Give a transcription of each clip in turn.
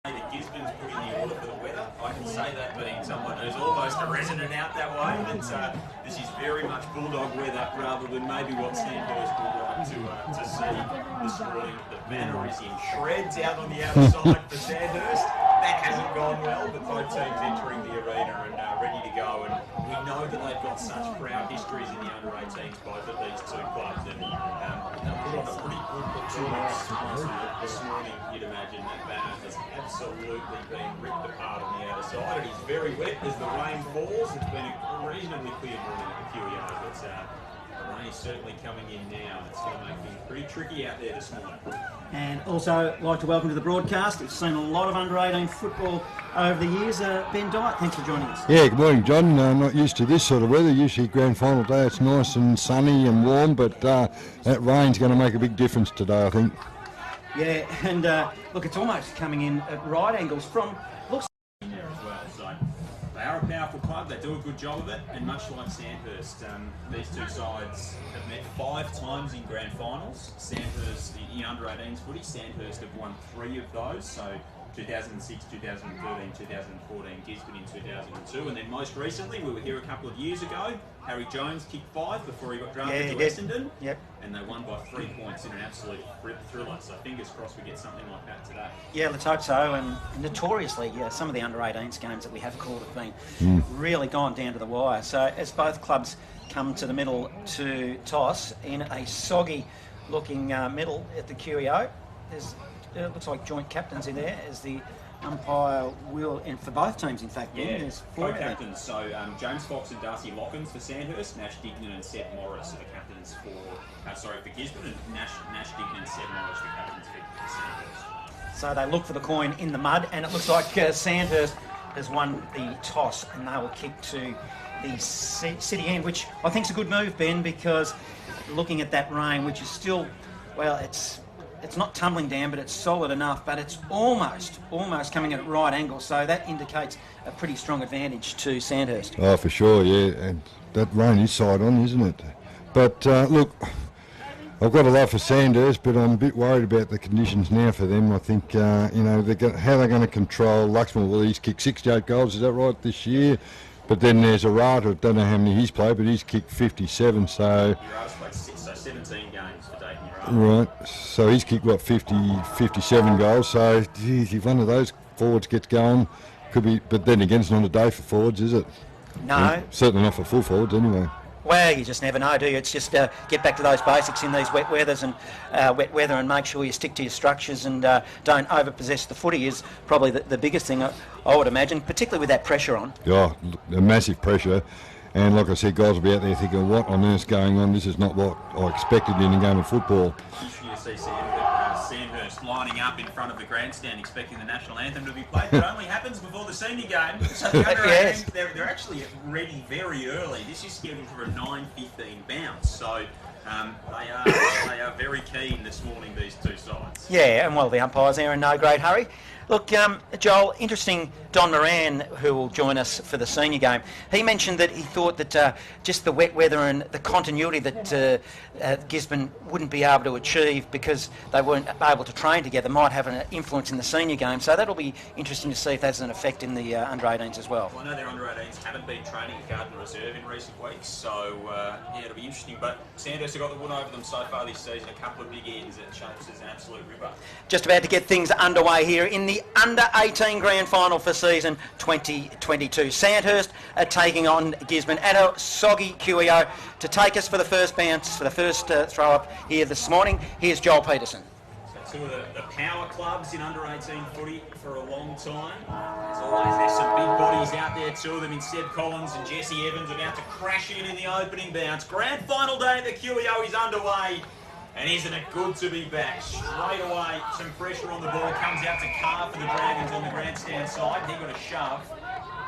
That Gisborne's put in the order for the weather. I can say that being someone who's almost a resident out that way, that this is very much Bulldog weather rather than maybe what Sandhurst would like to see this morning. The banner is in shreds out on the outside for Sandhurst. That hasn't gone well, but both teams entering the arena and ready to go. And we know that they've got such proud histories in the under-18s, both of these two clubs. And they've put on a pretty good performance this morning. You'd imagine that banner has absolutely been ripped apart on the outer side. It is very wet as the rain falls. It's been a reasonably clear morning at the QEO, but the rain is certainly coming in now. It's going to make things pretty tricky out there this morning. And also like to welcome to the broadcast. We've seen a lot of under-18 football over the years. Ben Dyke, thanks for joining us. Yeah, good morning, John. Not used to this sort of weather. Usually grand final day it's nice and sunny and warm, but that rain's going to make a big difference today, I think. Yeah, and look, it's almost coming in at right angles from... Looks in there as well, so they are a powerful club. They do a good job of it, and much like Sandhurst, these two sides have met 5 times in grand finals. Sandhurst in under-18s footy, Sandhurst have won 3 of those, so 2006, 2013, 2014, Gisborne in 2002, and then most recently, we were here a couple of years ago, Harry Jones kicked 5 before he got drafted to Essendon, and they won by 3 points in an absolute thriller, so fingers crossed we get something like that today. Yeah, let's hope so, and notoriously, some of the under-18s games that we have called have been really gone down to the wire, so as both clubs come to the middle to toss in a soggy looking middle at the QEO, it looks like joint captains in there as the umpire will, and for both teams in fact, there's 4 co-captains, so James Fox and Darcy Lockins for Sandhurst, Nash Dignan and Seth Morris are the captains for Gisborne, and Nash Dignan and Seth Morris are the captains for Sandhurst. So they look for the coin in the mud, and it looks like Sandhurst has won the toss, and they will kick to the city end, which I think is a good move, Ben, because looking at that rain, which is still, well, it's not tumbling down, but it's solid enough, but it's almost coming at right angles, so that indicates a pretty strong advantage to Sandhurst. Oh, for sure, yeah, and that rain is side on, isn't it? But look, I've got a love for Sandhurst, but I'm a bit worried about the conditions now for them. I think, how they're going to control Luxmore. Well, he's kicked 68 goals, is that right, this year? But then there's Arata, I don't know how many he's played, but he's kicked 57, so... Arata's played 6, so 17 games for Dayton Arata. Right, so he's kicked, 57 goals, so geez, if one of those forwards gets going, could be, but then again, it's not a day for forwards, is it? No. And certainly not for full forwards, anyway. Well, you just never know, do you? It's just get back to those basics in these wet weather and make sure you stick to your structures and don't overpossess the footy is probably the biggest thing I would imagine, particularly with that pressure on. Yeah, a massive pressure. And like I said, guys will be out there thinking, what on earth's going on? This is not what I expected in a game of football. You see Sandhurst lining up in front of the grandstand expecting the national anthem to be played. It only happens before the senior game. So the under-18s, they're actually ready very early. This is scheduled for a 9:15 bounce. So they are very keen this morning, these two sides. Yeah, and well, the umpires are in no great hurry. Look, Joel, interesting, Don Moran, who will join us for the senior game, he mentioned that he thought that just the wet weather and the continuity that Gisborne wouldn't be able to achieve because they weren't able to train together might have an influence in the senior game. So that'll be interesting to see if that's an effect in the under-18s as well. I know their under-18s haven't been training at Gardner Reserve in recent weeks, so it'll be interesting. But Sandhurst have got the wood over them so far this season, a couple of big ends that shapes as an absolute ripper. Just about to get things underway here in the under-18 grand final for season 2022. Sandhurst are taking on Gisborne at a soggy QEO. To take us for the first bounce, for the first throw up here this morning, here's Joel Peterson. So two of the power clubs in under-18 footy for a long time. As always, there's some big bodies out there, 2 of them in Seb Collins and Jesse Evans about to crash in the opening bounce. Grand final day at the QEO is underway. And isn't it good to be back? Straight away, some pressure on the ball. Comes out to Carr for the Dragons on the grandstand side. He got a shove.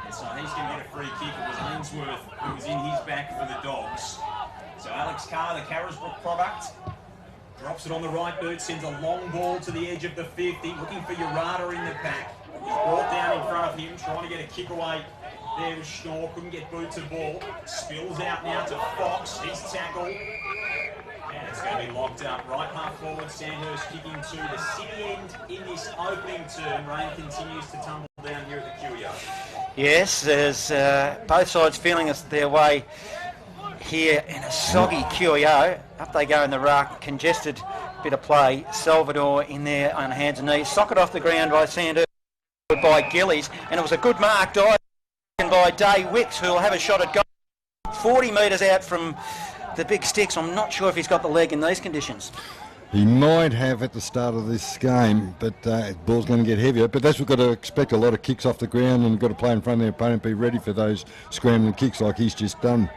And so he's going to get a free kick. It was Ainsworth who was in his back for the Dogs. So Alex Carr, the Carisbrook product, drops it on the right boot, sends a long ball to the edge of the 50. Looking for Urata in the pack. He's brought down in front of him, trying to get a kick away. There was Schnorr, couldn't get boot to ball. Spills out now to Fox. He's tackled. And It's going to be locked up right half forward. Sandhurst kicking to the city end in this opening turn. Rain continues to tumble down here at the QEO. Yes, there's both sides feeling their way here in a soggy QEO. Up they go in the ruck, congested bit of play. Salvador in there on hands and knees. Socket off the ground by Sandhurst by Gillies, and it was a good mark dive by Day Wicks, who'll have a shot at goal. 40 metres out from the big sticks. I'm not sure if he's got the leg in these conditions. He might have at the start of this game, but the ball's going to get heavier. But that's, we've got to expect a lot of kicks off the ground, and we've got to play in front of their opponent, be ready for those scrambling kicks like he's just done.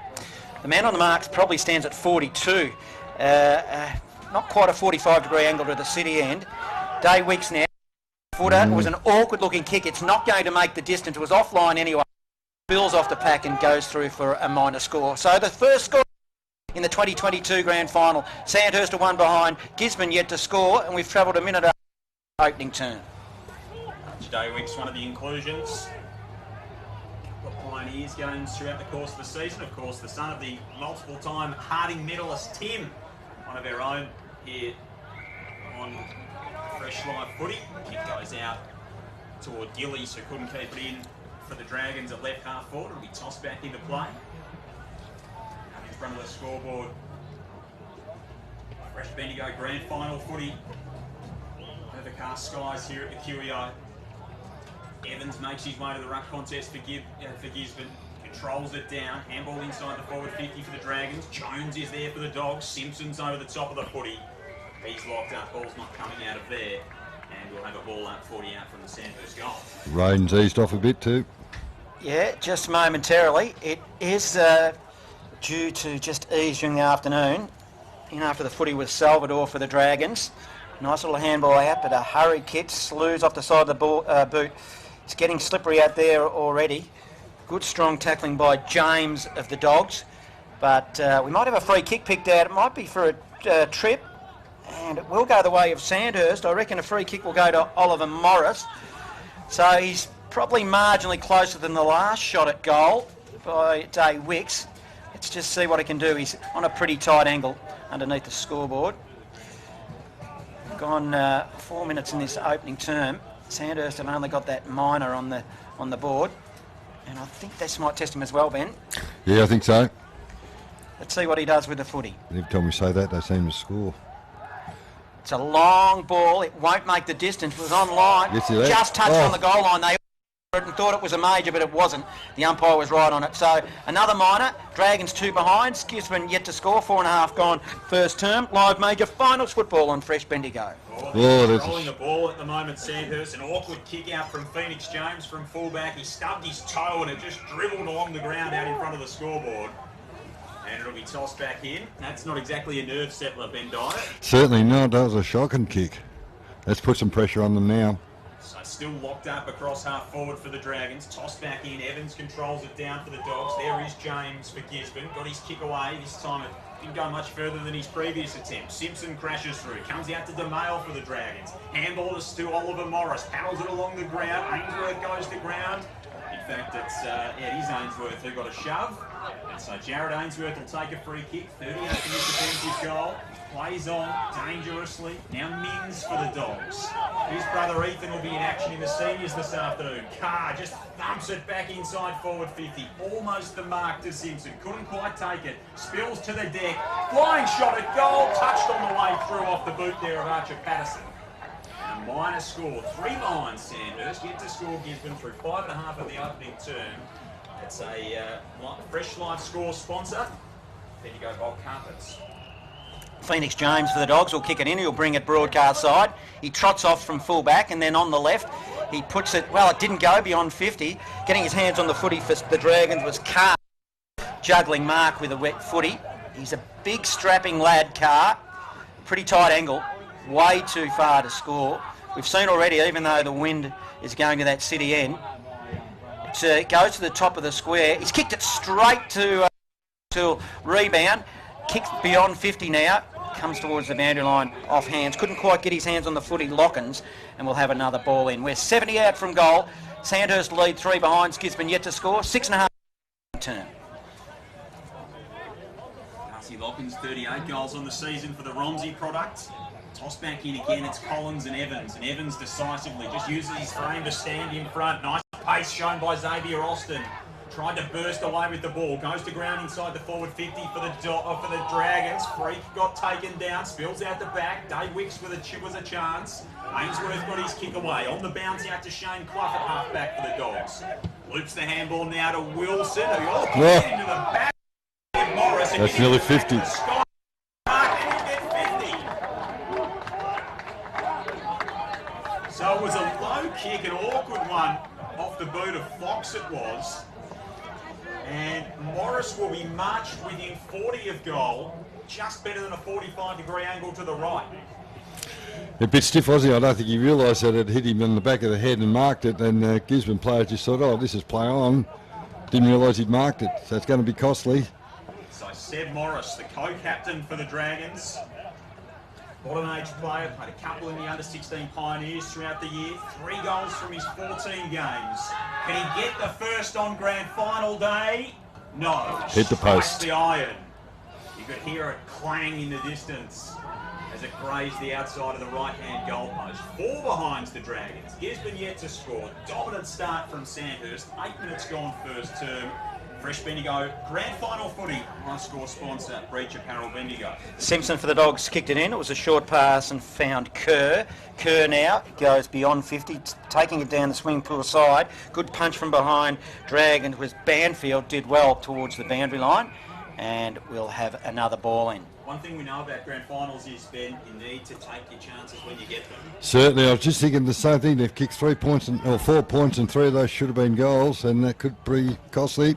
The man on the marks probably stands at 42. Not quite a 45-degree angle to the city end. Day Wicks now. Footer. It was an awkward looking kick. It's not going to make the distance. It was offline anyway. Bills off the pack and goes through for a minor score. So the first score in the 2022 grand final. Sandhurst are one behind. Gisborne yet to score, and we've travelled a minute after opening turn. Day Wicks, one of the inclusions. Got Pioneers games throughout the course of the season. Of course, the son of the multiple-time Harding medalist Tim, one of our own here on Fresh Live Footy. Kick goes out toward Gillies, who couldn't keep it in for the Dragons at left half forward. It'll be tossed back into play. In front of the scoreboard. Fresh Bendigo grand final footy. Overcast skies here at the QEO. Evans makes his way to the ruck contest for Gisborne. Controls it down. Handball inside the forward 50 for the Dragons. Jones is there for the Dogs. Simpson's over the top of the footy. He's locked up. Ball's not coming out of there. And we'll have a ball up 40 out from the Sandhurst goal. Rain's eased off a bit too. Yeah, just momentarily. It is due to just ease during the afternoon. In after the footy was Salvador for the Dragons. Nice little handball out, but a hurried kick. Slews off the side of the ball, boot. It's getting slippery out there already. Good strong tackling by James of the Dogs. But we might have a free kick picked out. It might be for a trip. And it will go the way of Sandhurst. I reckon a free kick will go to Oliver Morris. So he's probably marginally closer than the last shot at goal by Day Wicks. Let's just see what he can do. He's on a pretty tight angle underneath the scoreboard. Gone 4 minutes in this opening term. Sandhurst have only got that minor on the board. And I think this might test him as well, Ben. Yeah, I think so. Let's see what he does with the footy. Every time we say that, they seem to score. It's a long ball. It won't make the distance. It was on line. Just touched on the goal line. They thought it was a major, but it wasn't. The umpire was right on it. So another minor. Dragons 2 behind. Gisborne yet to score. 4.5 gone first term. Live major finals football on Fresh Bendigo. They're rolling the ball at the moment, Sandhurst. An awkward kick out from Phoenix James from fullback. He stubbed his toe and it just dribbled along the ground out in front of the scoreboard. And it'll be tossed back in. That's not exactly a nerve settler, Ben Dyer. Certainly not. That was a shocking kick. Let's put some pressure on them now. So still locked up across half forward for the Dragons. Tossed back in. Evans controls it down for the Dogs. There is James for Gisborne. Got his kick away. This time it didn't go much further than his previous attempt. Simpson crashes through. Comes out to DeMail for the Dragons. Handball is to Oliver Morris. Paddles it along the ground. Ainsworth goes to ground. In fact, it is Ainsworth who got a shove. And so Jared Ainsworth will take a free kick. 38 for his defensive goal. Plays on dangerously. Now Mins for the Dogs. His brother Ethan will be in action in the seniors this afternoon. Carr just thumps it back inside forward 50. Almost the mark to Simpson. Couldn't quite take it. Spills to the deck. Flying shot at goal. Touched on the way through off the boot there of Archer Patterson. A minor score. 3 behind Sandhurst. Yet to score Gisborne through 5.5 of the opening term. It's a Fresh Life Score sponsor. Bendigo Bolt Carpets. Phoenix James for the Dogs will kick it in. He'll bring it broadcast side. He trots off from full back, and then on the left he puts it, well, it didn't go beyond 50. Getting his hands on the footy for the Dragons was Carr. Juggling mark with a wet footy. He's a big strapping lad, Carr. Pretty tight angle. Way too far to score. We've seen already, even though the wind is going to that city end, it goes to the top of the square. He's kicked it straight to rebound. Kicked beyond 50 now. Comes towards the boundary line off hands. Couldn't quite get his hands on the footy. Lockins, and we'll have another ball in. We're 70 out from goal. Sandhurst lead 3 behind. Gisborne yet to score. 6.5 turn. Darcy Lockins, 38 goals on the season for the Romsey product. Toss back in again, it's Collins and Evans decisively just uses his frame to stand in front. Nice pace shown by Xavier Austin. Tried to burst away with the ball, goes to ground inside the forward 50 for the Dragons. Freak got taken down, spills out the back. Dave Wicks was a chance. Ainsworth got his kick away. On the bounce out to Shane Clough at half-back for the Dogs. Loops the handball now to Wilson, who into the back. Morris, that's nearly 50. So it was a low kick, an awkward one off the boot of Fox it was. And Morris will be marched within 40 of goal, just better than a 45-degree angle to the right. A bit stiff, wasn't he? I don't think he realised that it hit him in the back of the head and marked it, and Gisborne players just thought, oh, this is play on. Didn't realise he'd marked it, so it's going to be costly. So Seb Morris, the co-captain for the Dragons. Bottom age player, played a couple in the under-16 Pioneers throughout the year. 3 goals from his 14 games. Can he get the first on grand final day? No. Hit the post. The iron. You could hear it clang in the distance as it grazed the outside of the right-hand goalpost. 4 behinds the Dragons. Gisborne yet to score. Dominant start from Sandhurst. 8 minutes gone first term. Fresh Bendigo, grand final footy. High score sponsor, Breach Apparel Bendigo. Simpson for the Dogs kicked it in. It was a short pass and found Kerr. Kerr now goes beyond 50, taking it down the swing pool side. Good punch from behind. Drag into his Banfield, did well towards the boundary line, and we'll have another ball in. One thing we know about grand finals is, Ben, you need to take your chances when you get them. Certainly, I was just thinking the same thing. They've kicked 4 points, and 3 of those should have been goals, and that could be costly.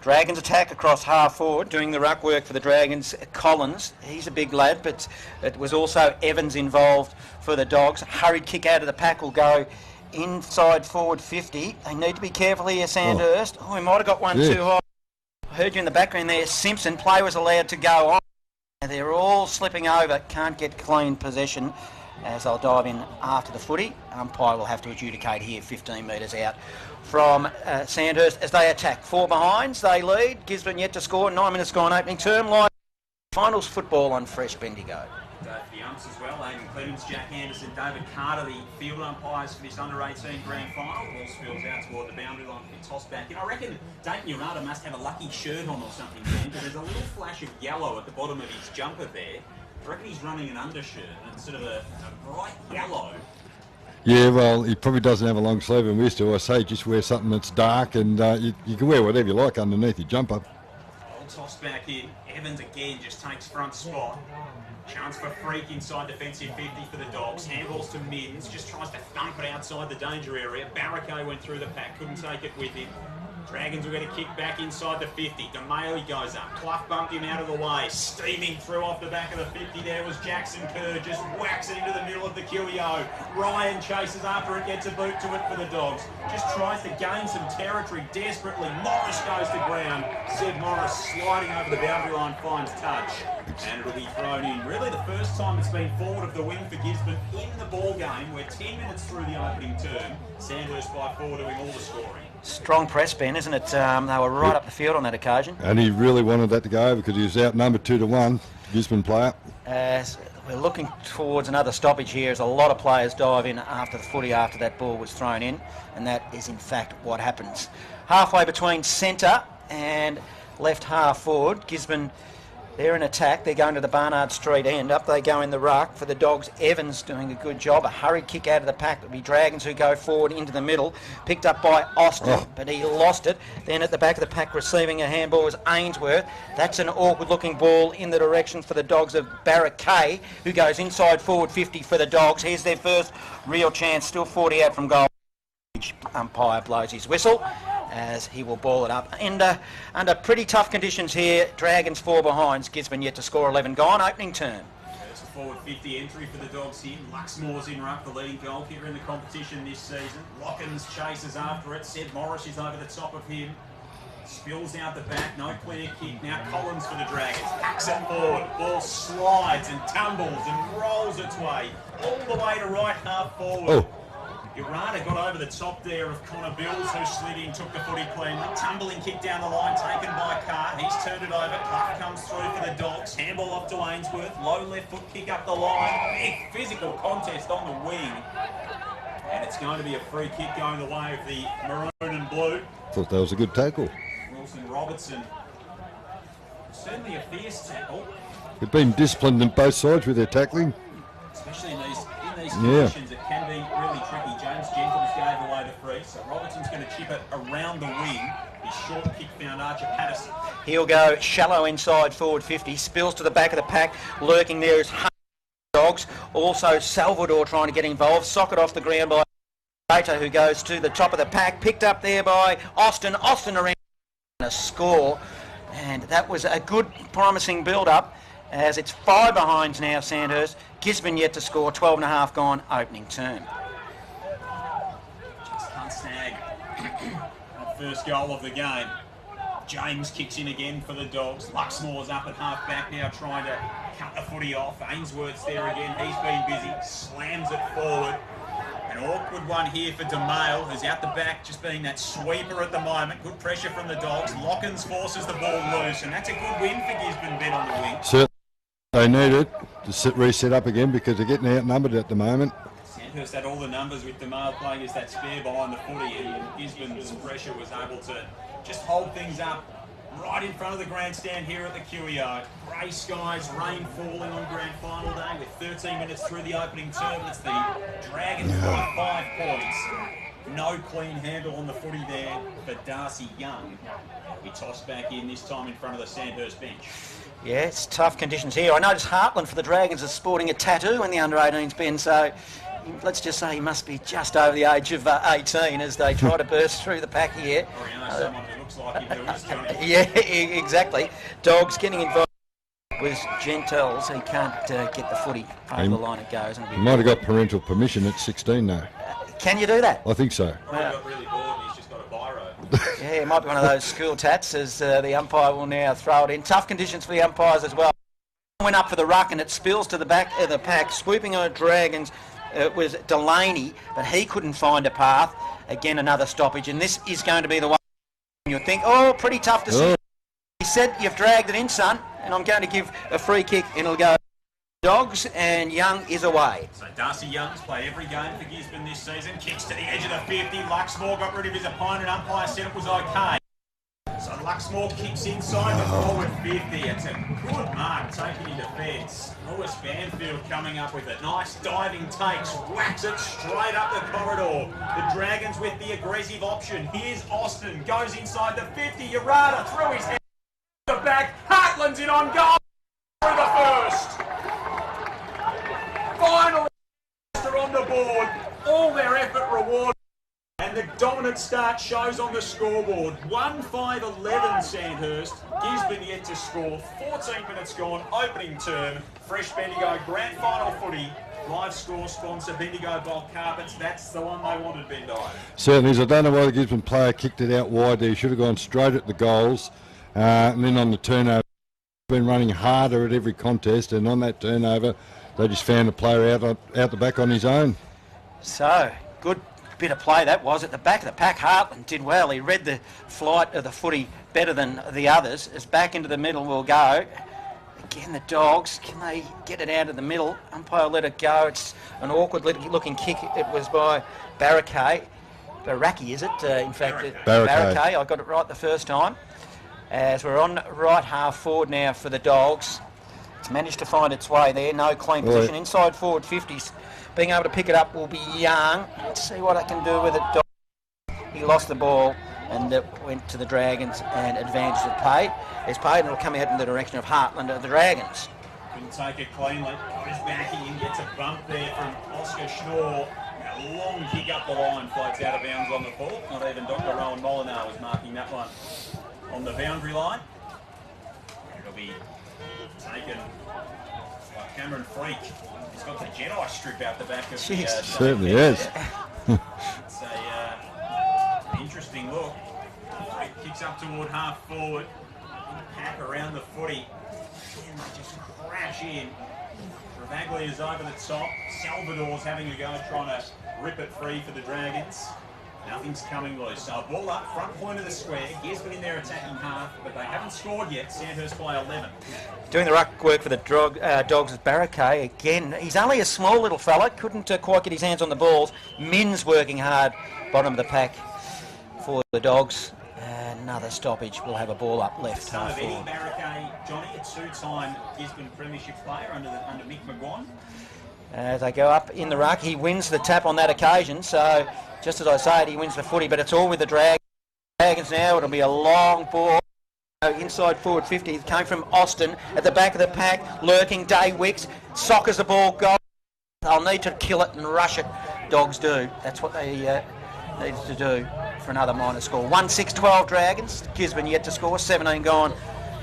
Dragons attack across half forward, doing the ruck work for the Dragons. Collins, he's a big lad, but it was also Evans involved for the Dogs. Hurried kick out of the pack will go inside forward 50. They need to be careful here, Sandhurst. Oh, he might have got one too high. I heard you in the background there. Simpson, play was allowed to go on. They're all slipping over, can't get clean possession as they'll dive in after the footy. Umpire will have to adjudicate here 15 metres out from Sandhurst as they attack. 4 behinds, they lead. Gisborne yet to score. 9 minutes gone opening term. Live finals football on Fresh Bendigo. The umps as well, Aidan Clemens, Jack Anderson, David Carter, the field umpires for this under-18 grand final. Ball spills out toward the boundary line for the toss back. And I reckon Dayton Urata must have a lucky shirt on or something, Ben, because there's a little flash of yellow at the bottom of his jumper there. I reckon he's running an undershirt and sort of a bright yellow. Yeah, well, he probably doesn't have a long sleeve, and we used to say just wear something that's dark, and you can wear whatever you like underneath your jumper. Old toss back in. Evans again just takes front spot. Chance for Freak inside defensive 50 for the Dogs. Handballs to Middens, just tries to thump it outside the danger area. Barraquet went through the pack, couldn't take it with him. Dragons will get a kick back inside the 50. DeMailey goes up. Clough bumped him out of the way. Steaming through off the back of the 50 there was Jackson Kerr. Just whacks it into the middle of the QEO. Ryan chases after it, gets a boot to it for the Dogs. Just tries to gain some territory desperately. Morris goes to ground. Seb Morris sliding over the boundary line finds touch. And it'll be thrown in. Really the first time it's been forward of the wing for Gisborne in the ball game. We're 10 minutes through the opening term. Sandhurst by 4 doing all the scoring. Strong press, Ben, isn't it? They were right up the field on that occasion. And he really wanted that to go over because he was outnumbered 2-1, Gisborne player. We're looking towards another stoppage here as a lot of players dive in after the footy after that ball was thrown in, and that is in fact what happens. Halfway between centre and left half forward, Gisborne, they're in attack. They're going to the Barnard Street end. Up they go in the ruck for the Dogs. Evans doing a good job. A hurried kick out of the pack. It'll be Dragons who go forward into the middle. Picked up by Austin, but he lost it. Then at the back of the pack receiving a handball was Ainsworth. That's an awkward looking ball in the direction for the Dogs of Barraquet, who goes inside forward 50 for the Dogs. Here's their first real chance. Still 40 out from goal. Umpire blows his whistle as he will ball it up. And under pretty tough conditions here, Dragons 4 behinds. Gisborne yet to score 11 gone, opening term. There's a forward 50 entry for the Dogs here. Luxmore's in ruck, the leading goal kicker in the competition this season. Lockins chases after it. Seb Morris is over the top of him. Spills out the back, no clear kick. Now Collins for the Dragons. Hacks it forward. Ball slides and tumbles and rolls its way all the way to right half forward. It Yarada got over the top there of Connor Bills, who slid in, took the footy cleanly. Tumbling kick down the line, taken by Carr. He's turned it over. Clough comes through for the Dogs. Handball off to Ainsworth. Low left foot kick up the line. Big physical contest on the wing. And it's going to be a free kick going the way of the maroon and blue. Thought that was a good tackle. Wilson Robertson. Certainly a fierce tackle. They've been disciplined on both sides with their tackling. Especially in these conditions, it can be really tricky. James Gentles gave away the free, so Robertson's going to chip it around the wing. His short kick found Archer Patterson. He'll go shallow inside forward 50, spills to the back of the pack, lurking there is Dogs. Also Salvador trying to get involved, socket off the ground by Gator, who goes to the top of the pack, picked up there by Austin. Austin around a score, and that was a good promising build-up. As it's 5 behinds now, Sandhurst. Gisborne yet to score, 12.5 gone, opening term. Just can't snag that first goal of the game. James kicks in again for the Dogs. Luxmore's up at half back now, trying to cut the footy off. Ainsworth's there again. He's been busy. Slams it forward. An awkward one here for DeMail, who's out the back, just being that sweeper at the moment. Good pressure from the Dogs. Lockins forces the ball loose, and that's a good win for Gisborne, Ben on the wing. Certainly they need it to reset up again because they're getting outnumbered at the moment. Sandhurst had all the numbers with DeMail playing as that spare behind the footy, and Gisborne's pressure was able to just hold things up right in front of the grandstand here at the QEO. Grey skies, rain falling on grand final day with 13 minutes through the opening term. It's the Dragons by 5 points. No clean handle on the footy there for Darcy Young. We toss back in, this time in front of the Sandhurst bench. Yeah, it's tough conditions here. I noticed Heartland for the Dragons is sporting a tattoo in the under-18s, Ben, so let's just say he must be just over the age of 18 as they try to burst through the pack here. Or you know someone who looks like him, who is Johnny. Yeah, exactly. Dogs getting involved with Gentles. He can't get the footy over the line it goes. He might have got parental permission at 16 though. Can you do that? I think so. He got really bored and he's just got a biro. Yeah, it might be one of those school tats as the umpire will now throw it in. Tough conditions for the umpires as well. Went up for the ruck and it spills to the back of the pack, swooping on Dragons. It was Delaney, but he couldn't find a path. Again, another stoppage, and this is going to be the one you'll think, oh, pretty tough to see. He said, you've dragged it in, son, and I'm going to give a free kick, and it'll go Dogs, and Young is away. So Darcy Young's played every game for Gisborne this season. Kicks to the edge of the 50. Luxmore got rid of his opponent. Umpire said it was okay. So Luxmore kicks inside the forward 50. It's a good mark taken in defence. Lewis Banfield coming up with a nice diving take. Whacks it straight up the corridor. The Dragons with the aggressive option. Here's Austin. Goes inside the 50. Yarada through his head. The back. Heartland's in on goal. Through the first. Finally, they're on the board. All their effort rewarded. And the dominant start shows on the scoreboard. 1-5-11 Sandhurst. Gisborne yet to score. 14 minutes gone. Opening term. Fresh Bendigo Grand Final footy. Live score sponsor Bendigo Bulk Carpets. That's the one they wanted, Bendigo. Certainly is. I don't know why the Gisborne player kicked it out wide there. He should have gone straight at the goals. And then on the turnover, been running harder at every contest. And on that turnover, they just found the player out the back on his own. So, good bit of play that was. At the back of the pack, Heartland did well. He read the flight of the footy better than the others. As back into the middle will go. Again, the Dogs, can they get it out of the middle? Umpire let it go. It's an awkward looking kick. It was by Baraki, is it? In fact, Baraki. I got it right the first time. As we're on right half forward now for the Dogs. It's managed to find its way there. No clean position. Inside forward 50s. Being able to pick it up will be Young. Let's see what I can do with it. He lost the ball and it went to the Dragons and advantage of paid. It's paid and it'll come out in the direction of Heartland of the Dragons. Couldn't take it cleanly. Goes back in, gets a bump there from Oscar Schnorr. A long kick up the line, floats out of bounds on the ball. Not even Dr. Rowan Molinar was marking that one on the boundary line. It'll be taken by Cameron Freak. He's got the Jedi strip out the back of the... certainly is. It's an interesting look. Freak kicks up toward half forward. Pack around the footy. And they just crash in. Ravaglia's over the top. Salvador's having a go trying to rip it free for the Dragons. Nothing's coming loose. So a ball up, front point of the square. Gisborne in their attacking half, but they haven't scored yet. Sandhurst by 11. Doing the ruck work for the Dogs is Barraquet again. He's only a small little fella, couldn't quite get his hands on the balls. Min's working hard, bottom of the pack for the Dogs. Another stoppage. We'll have a ball up left Son half of Eddie forward. Barraquet, Johnny, a two-time Gisborne Premiership player under Mick McGuan. As they go up in the ruck, he wins the tap on that occasion. So, just as I say it, he wins the footy, but it's all with the Dragons now. It'll be a long ball. Inside forward 50. It came from Austin at the back of the pack, lurking. Day Wicks soccers the ball. Goal. They'll need to kill it and rush it. Dogs do. That's what they need to do for another minor score. 1-6-12 Dragons. Gisborne yet to score. 17 gone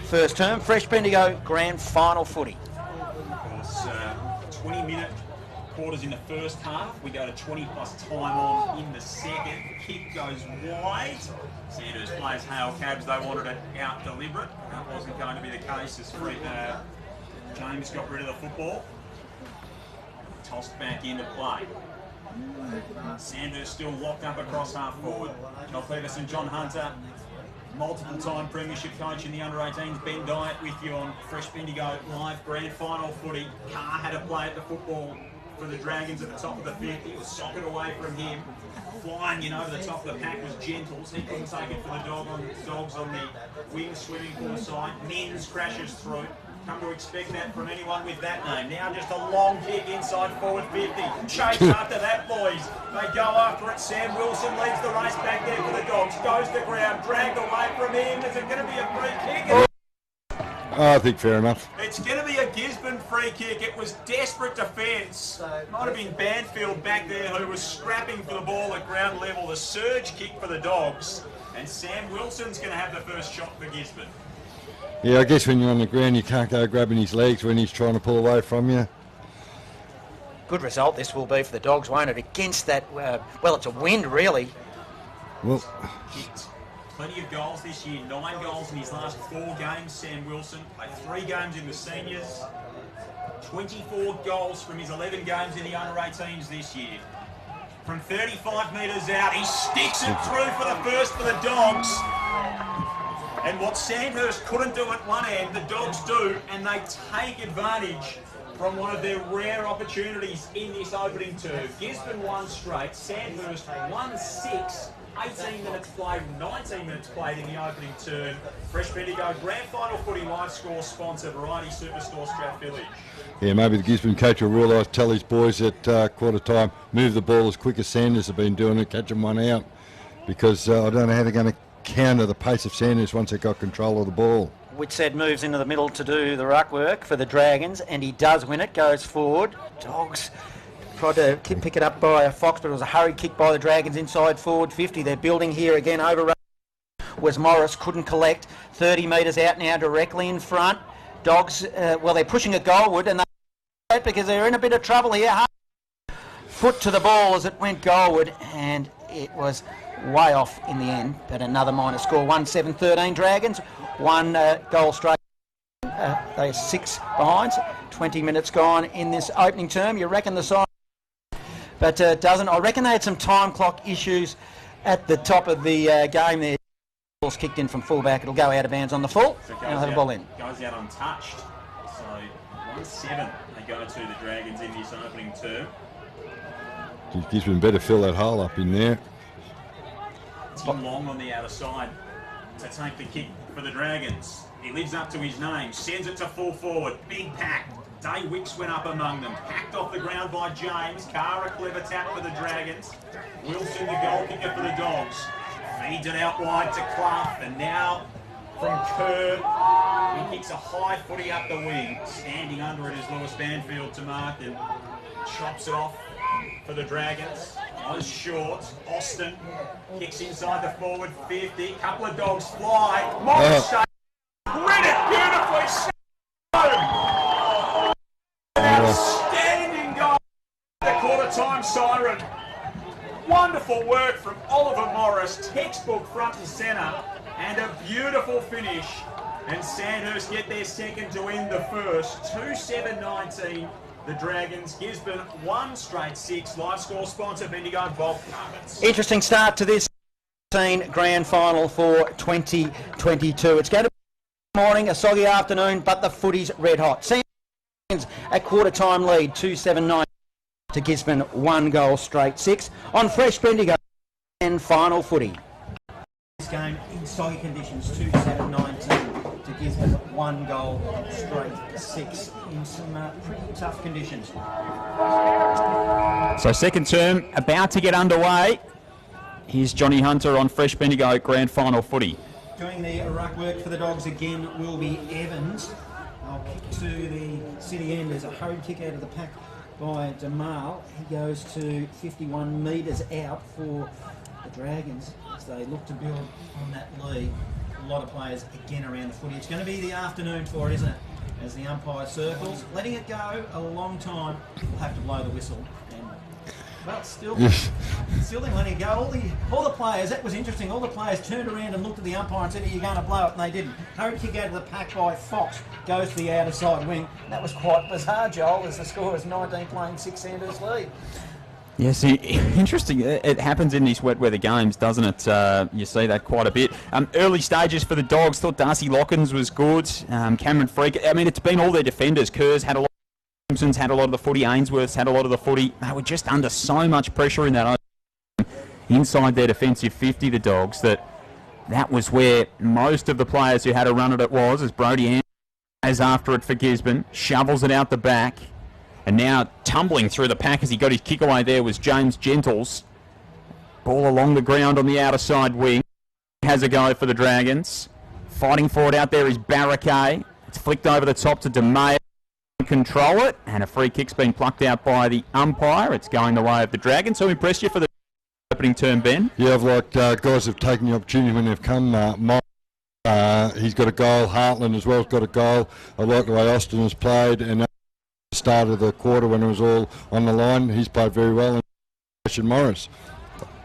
first term. Fresh Bendigo grand final footy. Of course, 20-minute quarters in the first half. We go to 20 plus time on in the second. Kick goes wide. Sandhurst players hail cabs. They wanted it out deliberate. That wasn't going to be the case as James got rid of the football. Tossed back into play. Sandhurst still locked up across half forward. Joel Cleverson, John Hunter, multiple time premiership coach in the under-18s. Ben Dyatt with you on Fresh Bendigo live grand final footy. Carr had a play at the football for the Dragons at the top of the 50. It was socked away from him. Flying in over the top of the pack was Gentles. He couldn't take it for the Dogs on the wing swimming pool side. Mins crashes through. Come to expect that from anyone with that name. Now just a long kick inside forward 50. Chase after that, boys. They go after it. Sam Wilson leads the race back there for the Dogs. Goes to ground, dragged away from him. Is it going to be a free kick? I think fair enough. It's going to be a Gisborne free kick. It was desperate defence. Might have been Banfield back there who was scrapping for the ball at ground level. The surge kick for the Dogs. And Sam Wilson's going to have the first shot for Gisborne. Yeah, I guess when you're on the ground you can't go grabbing his legs when he's trying to pull away from you. Good result this will be for the Dogs, won't it? Against that, well, it's a wind really. Well, Kicked plenty of goals this year. 9 goals in his last 4 games, Sam Wilson. Played 3 games in the seniors. 24 goals from his 11 games in the under-18s this year. From 35 metres out, he sticks it through for the first for the Dogs. And what Sandhurst couldn't do at one end, the Dogs do, and they take advantage from one of their rare opportunities in this opening term. Gisborne 1 straight, Sandhurst 1-6, 18 minutes played, 19 minutes played in the opening term. Fresh Bendigo grand final footy live score sponsor, Variety Superstore Strathvillage. yeah, maybe the Gisborne coach will realise, tell his boys at quarter time, move the ball as quick as Sanders have been doing it, catch them one out. Because I don't know how they're going to counter the pace of Sanders once they got control of the ball. Whitshead moves into the middle to do the ruck work for the Dragons, and he does win it, goes forward. Dogs tried to pick it up by a Fox, but it was a hurried kick by the Dragons inside forward 50. They're building here again over was Morris, couldn't collect. 30 metres out now directly in front. Dogs, well, they're pushing it goalward, and they because they're in a bit of trouble here. Foot to the ball as it went goalward, and it was way off in the end, but another minor score. 1-7-13 Dragons, 1 goal straight. They're 6 behind, 20 minutes gone in this opening term. You reckon the side, but doesn't. I reckon they had some time clock issues at the top of the game there. Ball's kicked in from fullback. It'll go out of bounds on the full. So and they'll have a ball in. Goes out untouched. So 1-7 they go to the Dragons in this opening term. Gisborne better fill that hole up in there. Tim Long on the outer side to take the kick for the Dragons. He lives up to his name, sends it to full forward, big pack. Day Wicks went up among them, packed off the ground by James. Carr, a clever tap for the Dragons. Wilson, the goal kicker for the Dogs. Feeds it out wide to Clough, and now from Kerr, he kicks a high footy up the wing. Standing under it is Lewis Banfield to mark and chops it off for the Dragons. Goes short. Austin kicks inside the forward 50. Couple of Dogs fly. Morris win it beautifully. An outstanding goal. The quarter time siren. Wonderful work from Oliver Morris. Textbook front and centre. And a beautiful finish And Sandhurst get their second to end the first. 2-7-19. The Dragons. Gisborne 1 straight 6. Live score sponsor Bendigo Bulk Carpets. Interesting start to this grand final for 2022. It's going to be morning, a soggy afternoon, but the footy's red hot. Sandhurst a quarter time lead, 2-7-9 to Gisborne, 1 goal straight 6 on fresh Bendigo and final footy. This game in soggy conditions, 2-7-19 to Gisborne, 1 goal straight 6 in some pretty tough conditions. So second term about to get underway. Here's Johnny Hunter on fresh Bendigo grand final footy. Doing the ruck work for the Dogs again will be Evans. I'll kick to the city end. There's a hurried kick out of the pack by Demal. He goes to 51 metres out for the Dragons as they look to build on that lead. A lot of players again around the footy. It's going to be the afternoon for it, isn't it? As the umpire circles, letting it go a long time. We'll have to blow the whistle. But still they're letting it go. All the players, that was interesting, all the players turned around and looked at the umpire and said, are you going to blow it? And they didn't. Hurried kick out of the pack by Fox goes to the outer side wing. That was quite bizarre, Joel, as the score is 19 playing 6 Sandhurst lead. Yes, interesting. It happens in these wet weather games, doesn't it? You see that quite a bit. Early stages for the Dogs. Thought Darcy Lockins was good. Cameron Freak. I mean, it's been all their defenders. Kerr's had a lot. Simpson's had a lot of the footy. Ainsworth's had a lot of the footy. They were just under so much pressure in that inside their defensive 50, the Dogs, that was where most of the players who had a run at it was, as Brody Anderson is after it for Gisborne, shovels it out the back, and now tumbling through the pack as he got his kick away there was James Gentles. Ball along the ground on the outer side wing. Has a go for the Dragons. Fighting for it out there is Barraquet. It's flicked over the top to DeMay. Control it, and a free kick's been plucked out by the umpire. It's going the way of the Dragons. So impressed you for the opening term, Ben? Yeah, I've liked guys have taken the opportunity when they've come. He's got a goal. Hartland as well has got a goal. I like the way Austin has played, and at the start of the quarter when it was all on the line, he's played very well. And Christian Morris.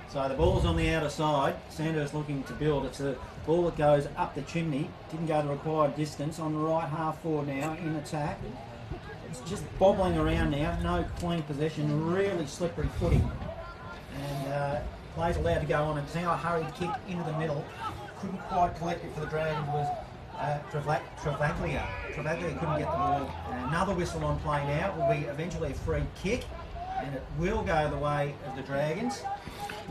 So the ball's on the outer side. Sandhurst looking to build. It's a ball that goes up the chimney. Didn't go the required distance. On the right half forward now in attack. It's just bobbling around now, no clean possession, really slippery footy. And players allowed to go on and now a hurried kick into the middle. Couldn't quite collect it for the Dragons was Travaglia. Travaglia couldn't get the ball. Another whistle on play now. It will be eventually a free kick, and it will go the way of the Dragons.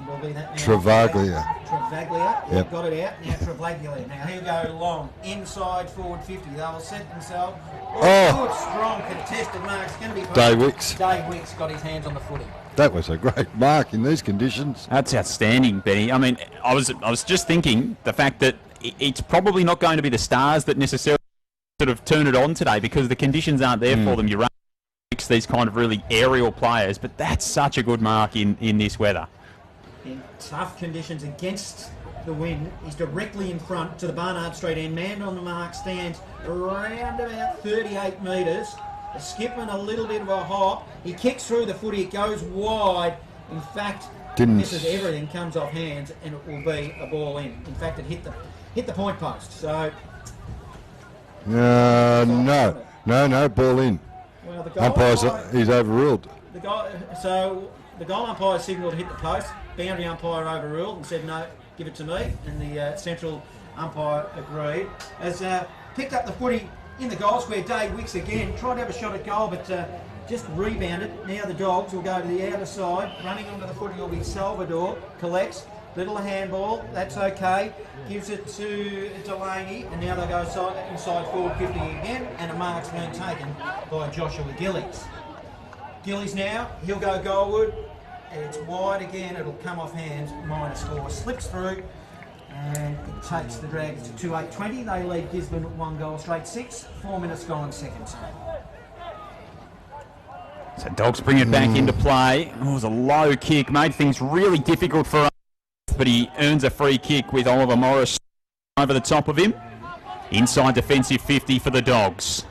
Will be that now. Travaglia. Yep. Got it out. Now Travaglia. Now he'll go long. Inside forward 50. They'll set themselves. Good, strong, contested mark. It's going to be Dave Wicks. Dave Wicks got his hands on the footy. That was a great mark in these conditions. That's outstanding, Benny. I mean, I was just thinking the fact that it's probably not going to be the Stars that necessarily sort of turn it on today because the conditions aren't there for them. You run these kind of really aerial players, but that's such a good mark in this weather. In tough conditions against the wind, he's directly in front to the Barnard Street end. Man on the mark stands around about 38 metres. Skipping a little bit of a hop. He kicks through the footy, it goes wide. In fact, misses everything, comes off hands, and it will be a ball in. In fact, it hit the point post. So no, ball in. Well, the goal umpire's he's overruled. The goal umpire signalled to hit the post. Boundary umpire overruled and said no, give it to me. And the central umpire agreed. Has picked up the footy in the goal square. Dave Wicks again tried to have a shot at goal, but just rebounded. Now the Dogs will go to the outer side. Running onto the footy will be Salvador. Collects. Little handball. That's okay. Gives it to Delaney. And now they go inside forward 50 again. And a mark's been taken by Joshua Gillies. Gillies now. He'll go goalward. It's wide again. It'll come off hands. Minor score. Slips through. And it takes the Dragons to 2-8-20. They lead Gisborne 1 goal straight 6. 4 minutes gone, second term. So Dogs bring it back into play. It was a low kick. Made things really difficult for us. But he earns a free kick with Oliver Morris over the top of him. Inside defensive 50 for the Dogs.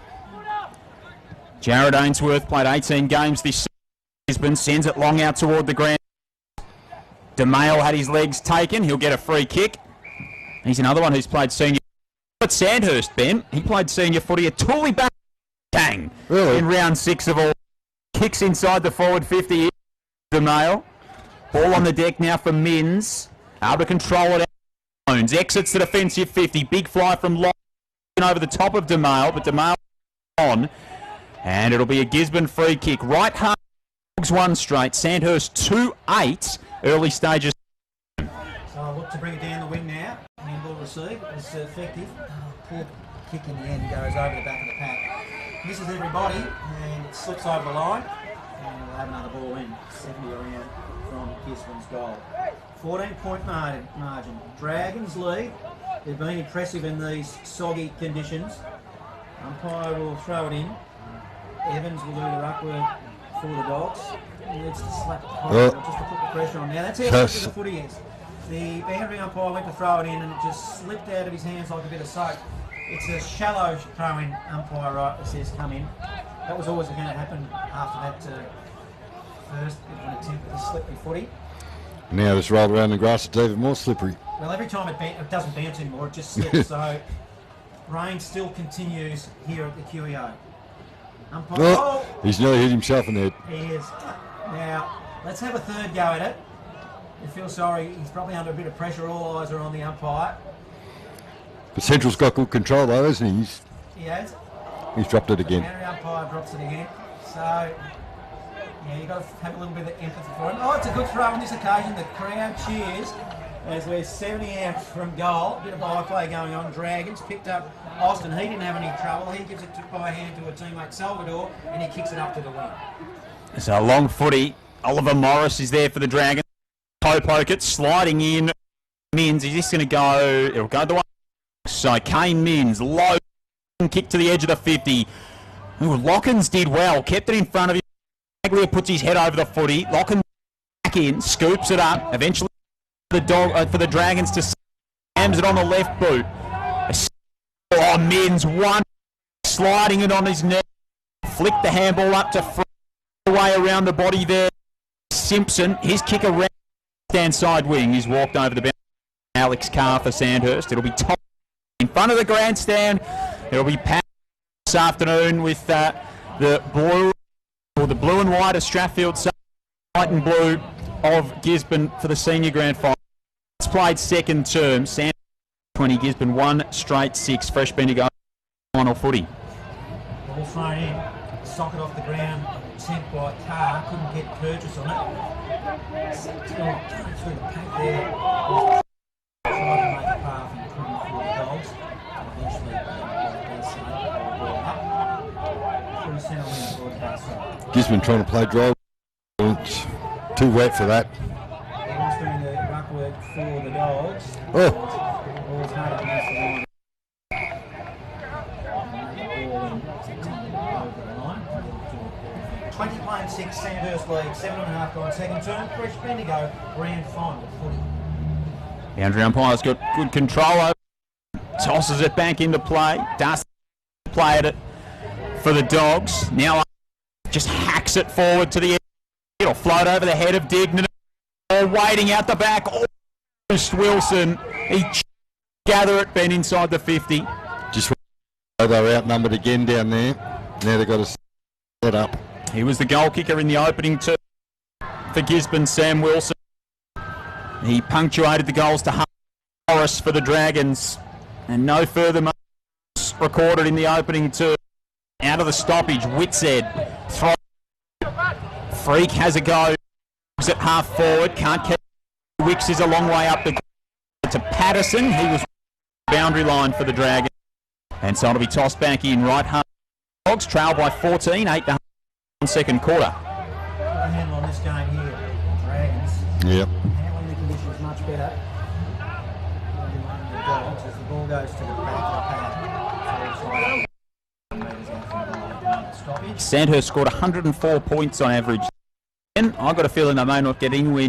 Jared Ainsworth played 18 games this season. Gisborne sends it long out toward the ground. DeMail had his legs taken. He'll get a free kick. He's another one who's played senior At Sandhurst, Ben, he played senior footy at Tooley back Tang in round 6 of all. Kicks inside the forward 50. The nail. Ball on the deck now for Mins. Able to control it. Exits the defensive 50. Big fly from Long over the top of DeMail, but DeMail on. And it'll be a Gisborne free kick. Right half, Dogs 1 straight. Sandhurst 2-8. Early stages. So I'll look to bring it down the wing now. Handball receive. It was effective. Poor kick in the end. Goes over the back of the pack. Misses everybody and it slips over the line. And we'll have another ball in. 70 around from Gisborne's goal. 14-point margin. Dragons lead. They've been impressive in these soggy conditions. Umpire will throw it in. Evans will do the ruck work for the Dogs. He needs to slap it high just to put the pressure on. Now that's how good the footy is. The boundary umpire went to throw it in and it just slipped out of his hands like a bit of soap. It's a shallow throw-in, umpire right that says come in. That was always going to happen after that first attempt to slip your footy. Now it's rolled around the grass, it's even more slippery. Well, every time it doesn't bounce anymore, it just slips. So rain still continues here at the QEO. Umpire, he's nearly hit himself in the head. He is. Now, let's have a third go at it. You feel sorry, he's probably under a bit of pressure. All eyes are on the umpire. But Central's got good control though, hasn't he? He has. He's dropped it again. The umpire drops it again. So, yeah, you've got to have a little bit of empathy for him. Oh, it's a good throw on this occasion. The crowd cheers as we're 70 out from goal. A bit of byplay going on. Dragons picked up Austin. He didn't have any trouble. He gives it by hand to a teammate, Salvador, and he kicks it up to the wing. So a long footy. Oliver Morris is there for the Dragons. Poke it, sliding in. Mins, is this going to go? It'll go the way. So Kane Mins, low kick to the edge of the 50. Ooh, Lockens did well, kept it in front of him. Maglia puts his head over the footy. Lockens back in, scoops it up. Eventually for the Dragons to slams it on the left boot. Oh, Mins, one sliding it on his neck. Flicked the handball up to front, way around the body there. Simpson, his kick around stand side wing. He's walked over the boundary. Alex Carr for Sandhurst. It'll be top in front of the grandstand. It'll be packed this afternoon with the blue and white of Strathfield, white and blue of Gisborne for the senior grand final. It's played second term. Sandhurst 20, Gisborne 1 straight 6. Fresh Bendigo final footy. Ball thrown in, socket off the ground, sent by Carr, couldn't get purchase on it. Still going through the pack there. Tried to make a path and couldn't for the Dogs. Eventually, ball up. Through centre wing broadcast side. Gisborne trying to play draw. It's too wet for that. Evans doing the ruck work for the Dogs. Oh. Ball's made up against the line. 20 playing 6, Sandhurst lead, 7.5 gone second term. Fresh Bendigo, grand final footy. The Andrew umpire's got good control over. Tosses it back into play. Dusty play at it for the Dogs. Now just hacks it forward to the end. It'll float over the head of Dignan. All waiting out the back. Almost Wilson. He gather it, Ben, inside the 50. Just they're outnumbered again down there. Now they've got to set up. He was the goal kicker in the opening term for Gisborne, Sam Wilson. He punctuated the goals to Horace for the Dragons. And no further marks recorded in the opening term. Out of the stoppage, Whitshead. Throw. Freak has a go. At half forward. Can't catch. Wicks is a long way up the to Patterson. He was boundary line for the Dragons. And so it'll be tossed back in right half. Dogs trail by 14, 8.5 second quarter. A handle on this game here, Dragons. Yep. Handling the conditions much better than the Dogs as the ball goes to the back of the pad. Sandhurst scored 104 points on average. And I've got a feeling they may not get anywhere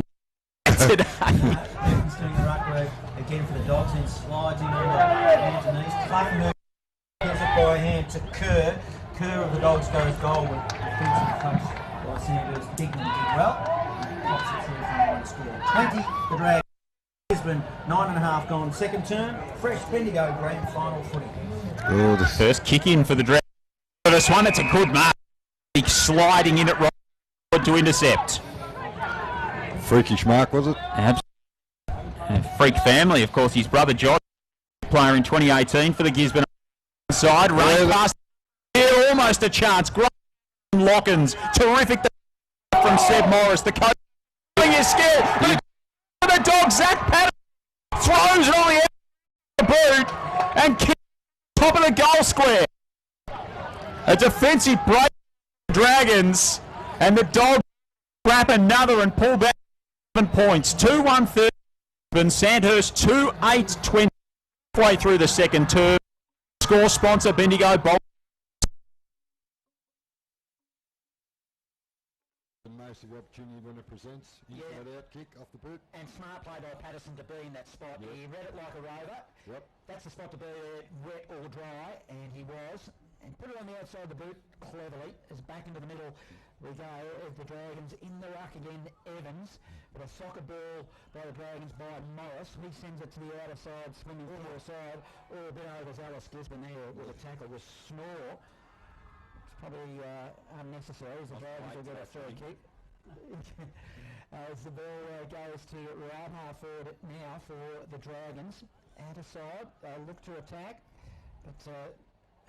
today. Evans doing the ruck work again for the Dogs and slides in on the hands and knees. Clapham gives it by hand to Kerr. Kerr of the Dogs goes goal with defensive touch by Sandhurst. Dignan did well. Pops it through from the score. 20, the Dragons. Gisborne, 9.5 gone, second term, fresh Bendigo grand final footy. Oh, the First kick in for the Dragons. This one, it's a good mark. Sliding in at right to intercept. freakish mark, was it? Freak family, of course, his brother John, player in 2018 for the Gisborne side. Run past here, almost a chance. Great from Lockens. Terrific from Seb Morris. The coach is scared. The dog, Zach Patterson, throws it on the end of the boot and kicks top of the goal square. A defensive break for the Dragons, and the dog grab another and pull back 7 points. 2-1-30. Sandhurst 2-8-20 halfway through the second term. Score sponsor Bendigo. Most of the opportunity when it presents. That out kick off the boot. And smart play by Patterson to be in that spot. Yep. He read it like a rover. Yep. That's the spot to be wet or dry, and he was. And put it on the outside of the boot cleverly. As back into the middle we go of the Dragons. In the ruck again, Evans. But a soccer ball by the Dragons by Morris. He sends it to the outer side, swinging to the side. Oh, a bit over Alice Gisborne there with a tackle with Snore. It's probably unnecessary as the Dragons will get a free kick. As the ball goes to right half forward now for the Dragons. Out of side, look to attack. But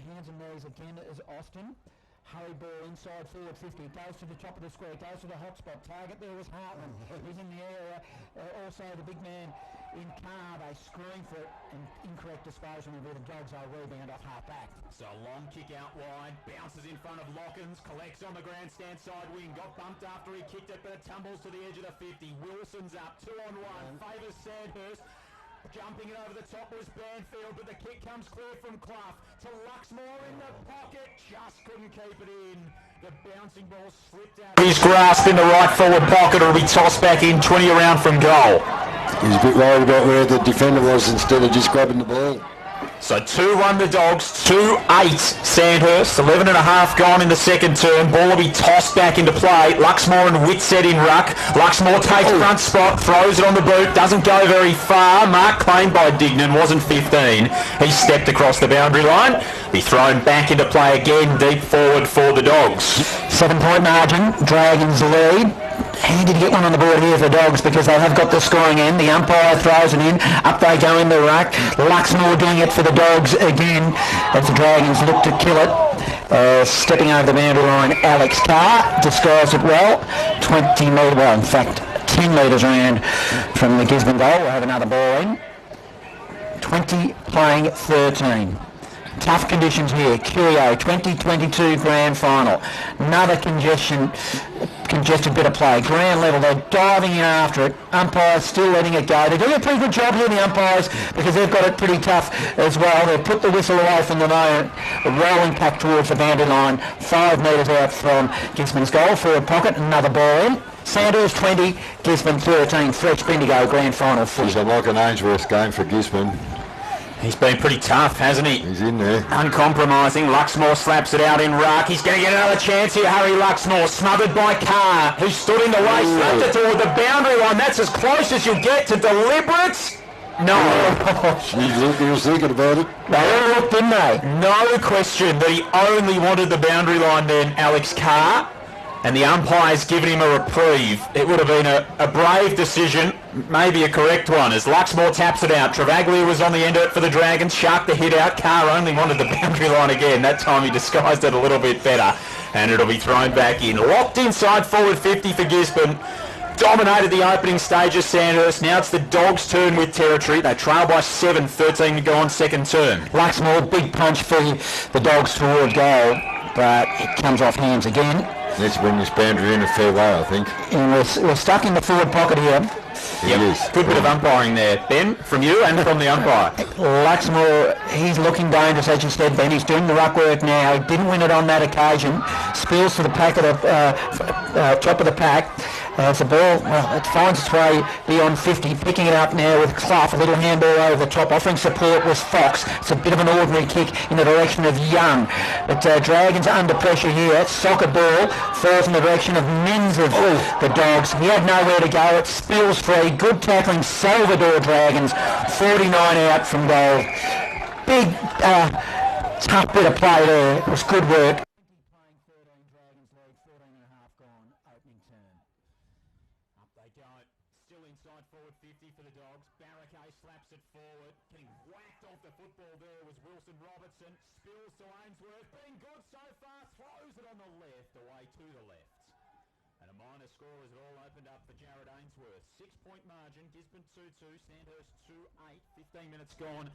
hands and knees again as Austin. Hurry ball inside forward 50, goes to the top of the square, goes to the hot spot. Target there was Hartman. He's in the area. Also the big man in Carr, they screen for it, and incorrect disposal of the Dogs are rebound off half back. So a long kick out wide, bounces in front of Lockens, collects on the grandstand side wing, got bumped after he kicked it, but it tumbles to the edge of the 50. Wilson's up, 2-on-1, favours Sandhurst. Jumping it over the top was Banfield, but the kick comes clear from Clough to Luxmore in the pocket. Just couldn't keep it in. The bouncing ball slipped out. He's grasped in the right forward pocket. It'll be tossed back in 20 around from goal. He's a bit worried about where the defender was instead of just grabbing the ball. So 2-1 the Dogs, 2-8 Sandhurst, 11.5 gone in the second term. Ball will be tossed back into play. Luxmore and Whitsett in ruck. Luxmore takes front spot, throws it on the boot, doesn't go very far. Mark claimed by Dignan, wasn't 15. He stepped across the boundary line. Be thrown back into play again, deep forward for the Dogs. 7-point margin, Dragons lead. Handy to get one on the board here for the Dogs because they have got the scoring end. The umpire throws it in. Up they go in the ruck. Luxmore doing it for the Dogs again as the Dragons look to kill it. Stepping over the boundary line, Alex Carr disguised it well. 20 metre, well in fact 10 metres around from the Gisborne goal. We'll have another ball in. 20 playing 13. Tough conditions here. Curio, 2022 grand final. Another congested bit of play. Ground level, they're diving in after it. Umpires still letting it go. They're doing a pretty good job here, the umpires, because they've got it pretty tough as well. They've put the whistle away from the moment. A rolling pack towards the boundary line. 5 metres out from Gisborne's goal. Forward pocket, another ball in. Sandhurst 20, Gisborne 13. Fresh Bendigo grand final. It's like an Ainsworth game for Gisborne. He's been pretty tough, hasn't he? He's in there. Uncompromising. Luxmore slaps it out in ruck. He's going to get another chance here. Harry Luxmore smothered by Carr, who stood in the way, slapped it toward the boundary line. That's as close as you'll get to deliberate. No. He was thinking about it. They all looked, didn't they? No question that he only wanted the boundary line then, Alex Carr. And the umpire's given him a reprieve. It would have been a brave decision, maybe a correct one, as Luxmore taps it out. Travaglia was on the end of it for the Dragons, sharked the hit out. Carr only wanted the boundary line again. That time he disguised it a little bit better. And it'll be thrown back in. Locked inside forward 50 for Gisborne. Dominated the opening stage of Sandhurst. Now it's the Dogs' turn with territory. They trail by 7, 13 to go on second term. Luxmore, big punch for the Dogs toward goal, but it comes off hands again. Let's bring this boundary in a fair way, I think. And we're stuck in the forward pocket here. Yep. Good bit of umpiring there, Ben, from you and from the umpire. Luxmore, he's looking dangerous, as you said, Ben. He's doing the ruck work now. He didn't win it on that occasion. Spills to the pack of the top of the pack. As the ball, well, it finds its way beyond 50, picking it up now with Clough, a little handball over the top. Offering support was Fox. It's a bit of an ordinary kick in the direction of Young. But Dragons under pressure here. Soccer ball falls in the direction of Menz of the Dogs. He had nowhere to go. It spills free. Good tackling, Salvador Dragons. 49 out from goal. Big, tough bit of play there. It was good work. Scorers it all opened up for Jared Ainsworth. 6-point margin, Gisborne 2-2, Sandhurst 2-8, 15 minutes gone.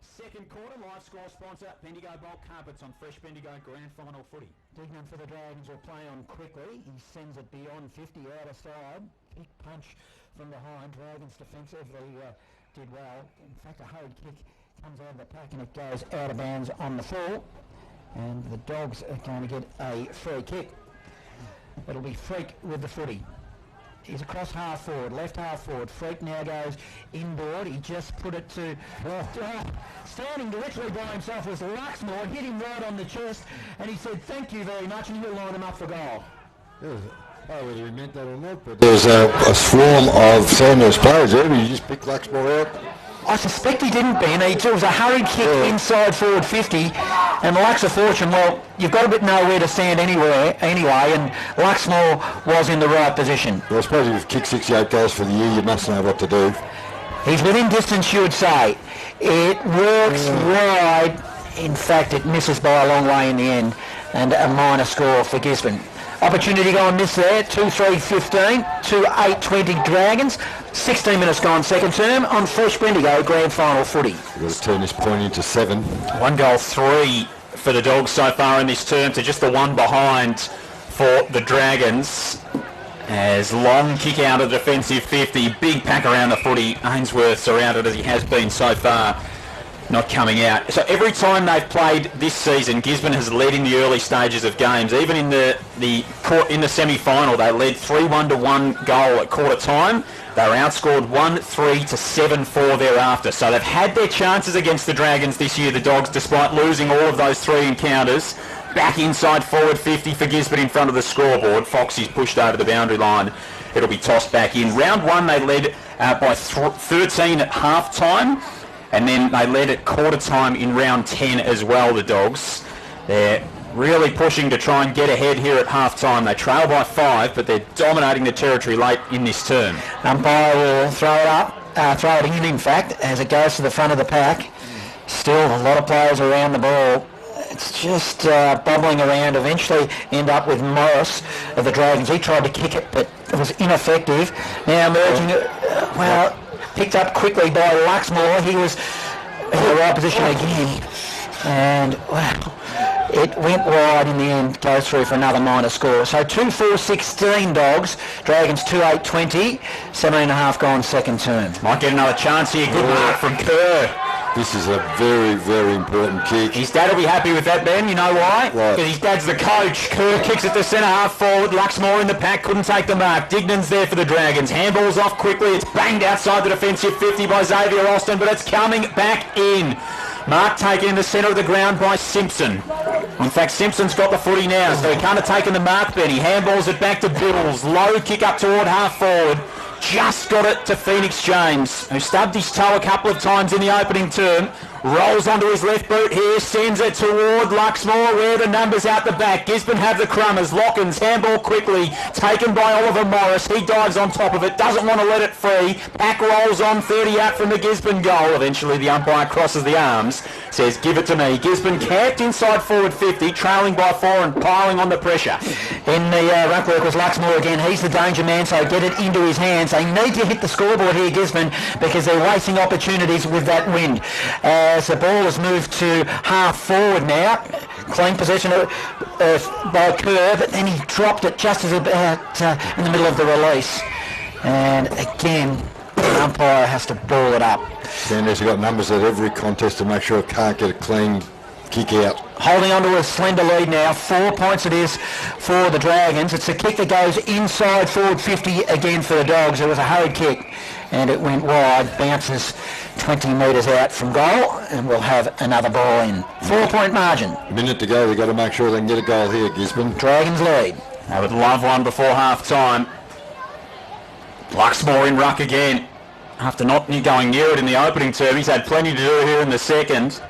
Second quarter, live score sponsor, Bendigo Bulk Carpets on Fresh Bendigo Grand Final footy. Dignan for the Dragons will play on quickly. He sends it beyond 50 out of side. Big punch from behind. Dragons defensively did well. In fact, a hurried kick comes out of the pack and it goes out of bounds on the full. And the Dogs are going to get a free kick. It'll be Freak with the footy. He's across half forward, left half forward. Freak now goes inboard. He just put it to... standing literally by himself was Luxmore, hit him right on the chest, and he said, thank you very much, and he'll line him up for goal. Whether he meant that or not, but there's a swarm of Sandhurst players there. You just picked Luxmore out. I suspect he didn't, Ben. It was a hurried kick inside forward 50, and Lux of Fortune, well, you've got a bit nowhere to stand anyway, and Luxmore was in the right position. Well, I suppose if you've kicked 68 goals for the year, you must know what to do. He's within distance, you would say. It works wide. In fact, it misses by a long way in the end, and a minor score for Gisborne. Opportunity gone miss there, 2-3-15, 2-8-20 Dragons. 16 minutes gone second term on Fresh Bendigo Grand Final footy. We've got to turn this point into 7. 1 goal 3 for the Dogs so far in this term to just the one behind for the Dragons. As long kick out of defensive 50, big pack around the footy. Ainsworth surrounded as he has been so far, not coming out. So every time they've played this season, Gisborne has led in the early stages of games. Even in the semi-final, they led 3-1 to 1 goal at quarter time. They were outscored 1-3 to 7-4 thereafter. So they've had their chances against the Dragons this year, the Dogs, despite losing all of those 3 encounters. Back inside forward 50 for Gisborne in front of the scoreboard. Foxy's pushed over the boundary line. It'll be tossed back in. Round 1, they led by 13 at half-time. And then they led at quarter time in round 10 as well, the Dogs. They're really pushing to try and get ahead here at half time. They trail by 5, but they're dominating the territory late in this term. Umpire will throw it in fact, as it goes to the front of the pack. Still a lot of players around the ball. It's just bubbling around. Eventually end up with Morris of the Dragons. He tried to kick it, but it was ineffective. Now emerging, picked up quickly by Luxmore. He was in the right position again. And, it went wide in the end. Goes through for another minor score. So 2-4-16 Dogs. Dragons 2-8-20. 7.5 gone second term. Might get another chance here. Good mark from Kerr. This is a very, very important kick. His dad will be happy with that, Ben. You know why? Because his dad's the coach. Kerr kicks it to centre half forward. Luxmore in the pack. Couldn't take the mark. Dignan's there for the Dragons. Handball's off quickly. It's banged outside the defensive 50 by Xavier Austin, but it's coming back in. Mark taken in the centre of the ground by Simpson. In fact, Simpson's got the footy now, so he can't have taken the mark, Benny. Handballs it back to Bills. Low kick up toward half forward. Just got it to Phoenix James, who stubbed his toe a couple of times in the opening term. Rolls onto his left boot here, sends it toward Luxmore, where the numbers out the back. Gisborne have the crummers. Lockins, handball quickly, taken by Oliver Morris. He dives on top of it, doesn't want to let it free. Pack rolls on, 30 out from the Gisborne goal. Eventually the umpire crosses the arms, says, give it to me. Gisborne camped inside forward 50, trailing by 4 and piling on the pressure. In the ruck work was Luxmore again. He's the danger man, so get it into his hands. They need to hit the scoreboard here, Gisborne, because they're wasting opportunities with that wind. As the ball has moved to half forward now. Clean possession by Kerr, but then he dropped it just as about in the middle of the release. And again, the umpire has to ball it up. Sanders have got numbers at every contest to make sure it can't get a clean Kick out. Holding on to a slender lead now. 4 points it is for the Dragons. It's a kick that goes inside forward 50 again for the Dogs. It was a hurried kick and it went wide. Bounces 20 metres out from goal and we'll have another ball in. 4 point margin. A minute to go. We've got to make sure they can get a goal here, Gisborne. Dragons lead. They would love one before half time. Luxmore in ruck again. After not going near it in the opening term, he's had plenty to do here in the second.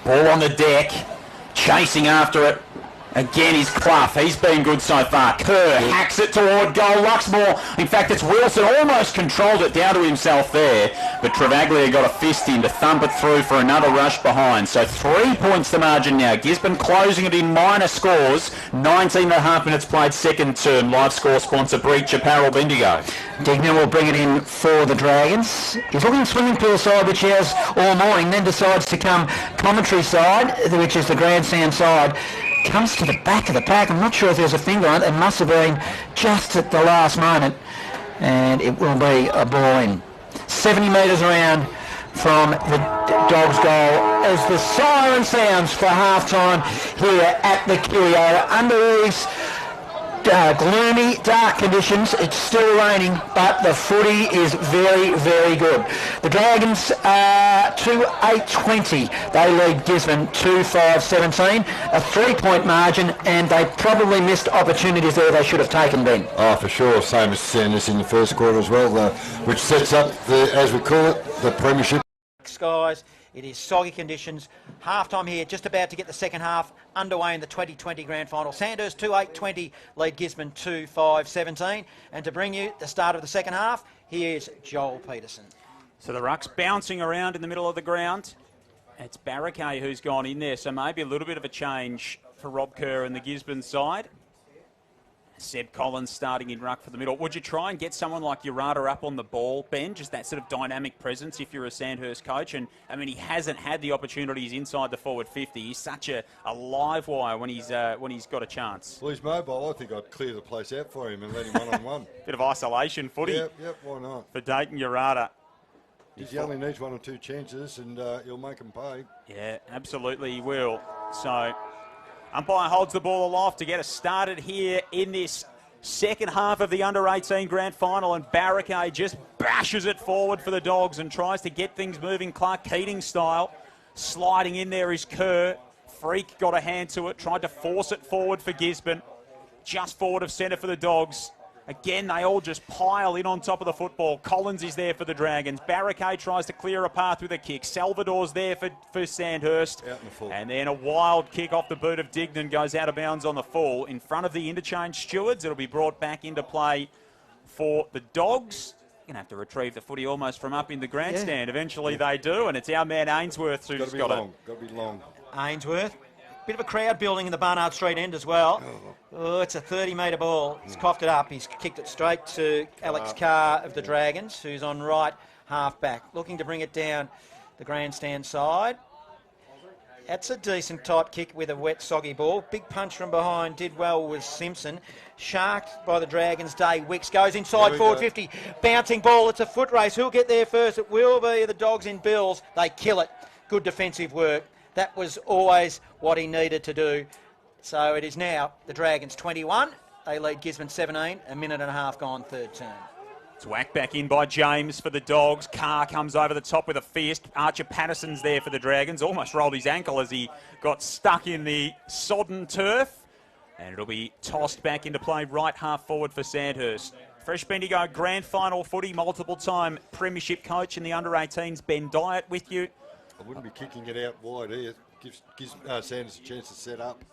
Ball on the deck, chasing after it. Again is Clough. He's been good so far. Kerr hacks it toward goal. Luxmore, in fact, it's Wilson almost controlled it down to himself there, but Travaglia got a fist in to thump it through for another rush behind. So 3 points the margin now. Gisborne closing it in minor scores. 19.5 minutes played second term. Live score sponsor Breach Apparel Bendigo. Dignan will bring it in for the Dragons. He's looking swimming pool side, which he has all morning, then decides to come commentary side, which is the grandstand side. Comes to the back of the pack. I'm not sure if there's a finger on it. It must have been just at the last moment. And it will be a ball in. 70 metres around from the Dogs' goal as the siren sounds for half-time here at the Curio. Under these gloomy, dark conditions, it's still raining, but the footy is very, very good. The Dragons are 2-8-20. They lead Gisborne 2-5-17. A 3 point margin, and they probably missed opportunities there they should have taken, Ben. Oh, for sure. Same as Sandhurst in the first quarter as well, which sets up, as we call it, the premiership. Skies. It is soggy conditions. Half-time here, just about to get the second half underway in the 2020 Grand Final. Sandhurst 2-8-20, lead Gisborne 2-5-17. And to bring you the start of the second half, here's Joel Peterson. So the ruck's bouncing around in the middle of the ground. It's Barraquet who's gone in there, so maybe a little bit of a change for Rob Kerr and the Gisborne side. Seb Collins starting in ruck for the middle. Would you try and get someone like Urata up on the ball, Ben? Just that sort of dynamic presence if you're a Sandhurst coach. And, I mean, he hasn't had the opportunities inside the forward 50. He's such a live wire when he's got a chance. Well, he's mobile. I think I'd clear the place out for him and let him one-on-one. Bit of isolation footy. Yep, why not? For Dayton Urata. He only needs 1 or 2 chances and he'll make them pay. Yeah, absolutely he will. So, umpire holds the ball aloft to get us started here in this second half of the under-18 grand final, and Barraquet just bashes it forward for the Dogs and tries to get things moving Clark Keating style. Sliding in there is Kerr. Freak got a hand to it, tried to force it forward for Gisborne. Just forward of centre for the Dogs. Again, they all just pile in on top of the football. Collins is there for the Dragons. Barraquet tries to clear a path with a kick. Salvador's there for Sandhurst. Out in the full. And then a wild kick off the boot of Dignan goes out of bounds on the full. In front of the interchange stewards, it'll be brought back into play for the Dogs. You're going to have to retrieve the footy almost from up in the grandstand. Yeah. Eventually they do, and it's our man Ainsworth who's got it. Got to be long. Ainsworth. Bit of a crowd building in the Barnard Street end as well. Oh, it's a 30-metre ball. He's coughed it up. He's kicked it straight to Alex Carr of the Dragons, who's on right half-back. Looking to bring it down the grandstand side. That's a decent tight kick with a wet, soggy ball. Big punch from behind. Did well with Simpson. Sharked by the Dragons. Day Wicks goes inside forward 50. Bouncing ball. It's a foot race. Who'll get there first? It will be the Dogs in Bills. They kill it. Good defensive work. That was always what he needed to do. So it is now the Dragons 21. They lead Gisborne 17. A minute and a half gone, third term. It's whacked back in by James for the Dogs. Carr comes over the top with a fist. Archer Patterson's there for the Dragons. Almost rolled his ankle as he got stuck in the sodden turf. And it'll be tossed back into play right half forward for Sandhurst. Fresh Bendigo grand final footy, multiple time premiership coach in the under-18s, Ben Dyatt with you. I wouldn't be kicking it out wide here. Gives Sanders a chance to set up.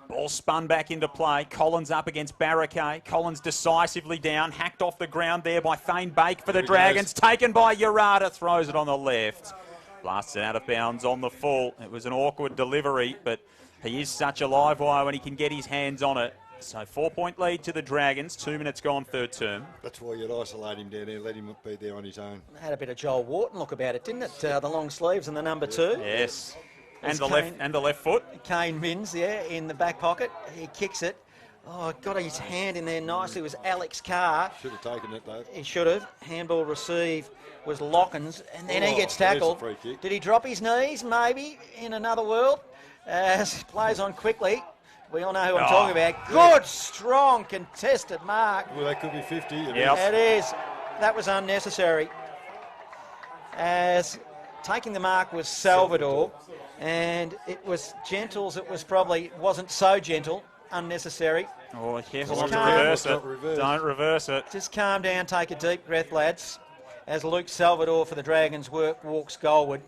Ball spun back into play. Collins up against Barraquet. Collins decisively down. Hacked off the ground there by Thane Bake for the Dragons. Taken by Urata. Throws it on the left. Blasts it out of bounds on the full. It was an awkward delivery, but he is such a live wire when he can get his hands on it. So 4 point lead to the Dragons. 2 minutes gone, third term. That's why you'd isolate him down there. Let him be there on his own. Had a bit of Joel Wharton look about it, didn't it? The long sleeves and the number 2. Yes. And Kane, the left foot. Kane Mins, in the back pocket. He kicks it. Oh, got his hand in there nicely. It was Alex Carr. Should have taken it, though. He should have. Handball receive was Lockens, and then he gets there's a tackled. free kick. Did he drop his knees, maybe, in another world? as he plays on quickly. We all know who I'm talking about. Good, strong, contested mark. Well, that could be 50. It is. That was unnecessary. As taking the mark was Salvador, and it was Gentles. It was probably wasn't so gentle, unnecessary. Oh, careful not Just to reverse calm. it. Not reverse. Don't reverse it. Just calm down, take a deep breath, lads. As Luke Salvador for the Dragons walks goalward,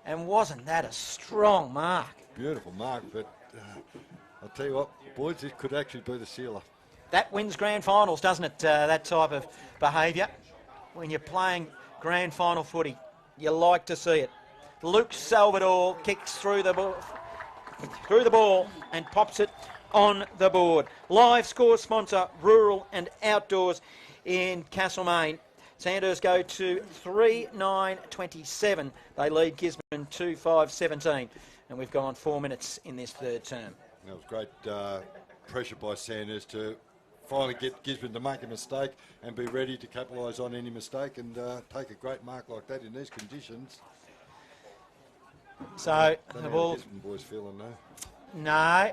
and wasn't that a strong mark? Beautiful mark, but I'll tell you what, boys, this could actually be the sealer. That wins grand finals, doesn't it? That type of behaviour. When you're playing grand final footy, you like to see it. Luke Salvador kicks through the ball and pops it on the board. Live score sponsor, Rural and Outdoors in Castlemaine. Sandhurst go to 3-9-27. They lead Gisborne 2-5-17. And we've gone 4 minutes in this third term. That was great pressure by Sanders to finally get Gisborne to make a mistake and be ready to capitalise on any mistake and take a great mark like that in these conditions. So Don't the know how ball. the Gisborne boys feeling though. No,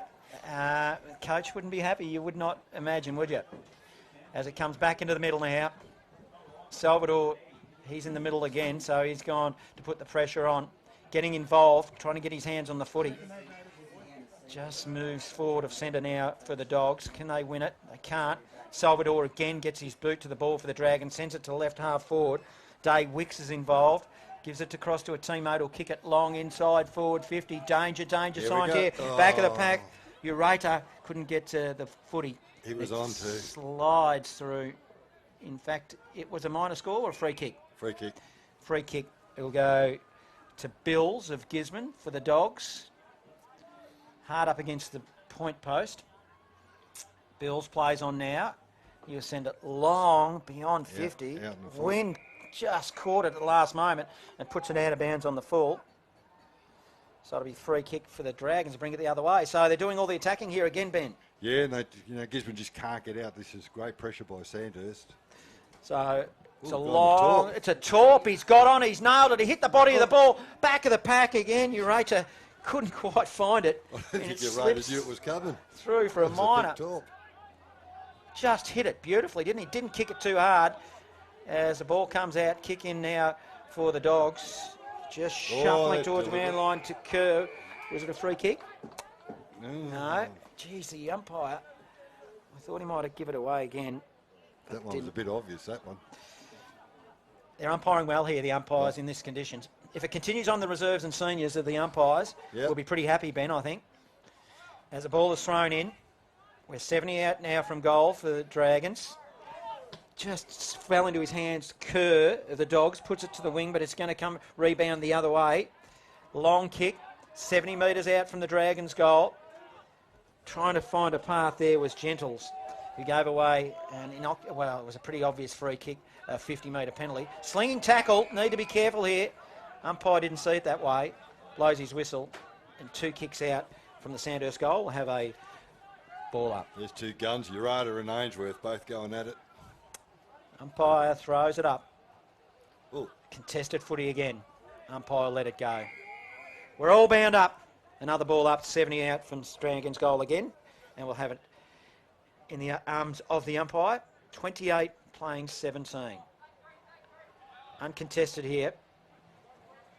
coach wouldn't be happy. You would not imagine, would you? As it comes back into the middle now, Salvador, he's in the middle again, so he's gone to put the pressure on, getting involved, trying to get his hands on the footy. Just moves forward of centre now for the Dogs. Can they win it? They can't. Salvador again gets his boot to the ball for the Dragons, sends it to the left half forward. Dave Wicks is involved. Gives it across to a teammate who'll kick it long inside forward 50. Danger signs here. Back of the pack. Ureta couldn't get to the footy. He was on too. Slides through. In fact, it was a minor score or a free kick? Free kick. Free kick. It'll go to Bills of Gisborne for the Dogs. Hard up against the point post. Bills plays on now. You send it long beyond 50. out in the full. Wind just caught it at the last moment and puts it out of bounds on the full. So it'll be free kick for the Dragons to bring it the other way. So they're doing all the attacking here again, Ben. Yeah, and Gisborne just can't get out. This is great pressure by Sandhurst. So it's Ooh, a gone to long, Torp. it's a Torp. He's got on, he's nailed it. He hit the body of the ball. Back of the pack again. Ureta couldn't quite find it. I And think it you rated slips you it was coming. through for a It was minor. big top. Just hit it beautifully, didn't he? Didn't kick it too hard. As the ball comes out, kick in now for the Dogs. Just shuffling that towards the man delivered. line to Kerr. Was it a free kick? No. No. Geez, the umpire. I thought he might have given it away again. That one was a bit obvious, that one. They're umpiring well here, the umpires, in this conditions. If it continues on the reserves and seniors of the umpires, Yep. we'll be pretty happy, Ben, I think. As the ball is thrown in, we're 70 out now from goal for the Dragons. Just fell into his hands. Kerr of the Dogs puts it to the wing, but it's going to come rebound the other way. Long kick, 70 metres out from the Dragons' goal. Trying to find a path there was Gentles, who gave away it was a pretty obvious free kick, a 50-metre penalty. Slinging tackle, need to be careful here. Umpire didn't see it that way. Blows his whistle, and 2 kicks out from the Sandhurst goal. We'll have a ball up. There's 2 guns, Ureta and Ainsworth, both going at it. Umpire throws it up. Oh, Contested footy again. Umpire let it go. We're all bound up. Another ball up, 70 out from Dragons' goal again. And we'll have it in the arms of the umpire. 28 playing 17. Uncontested here.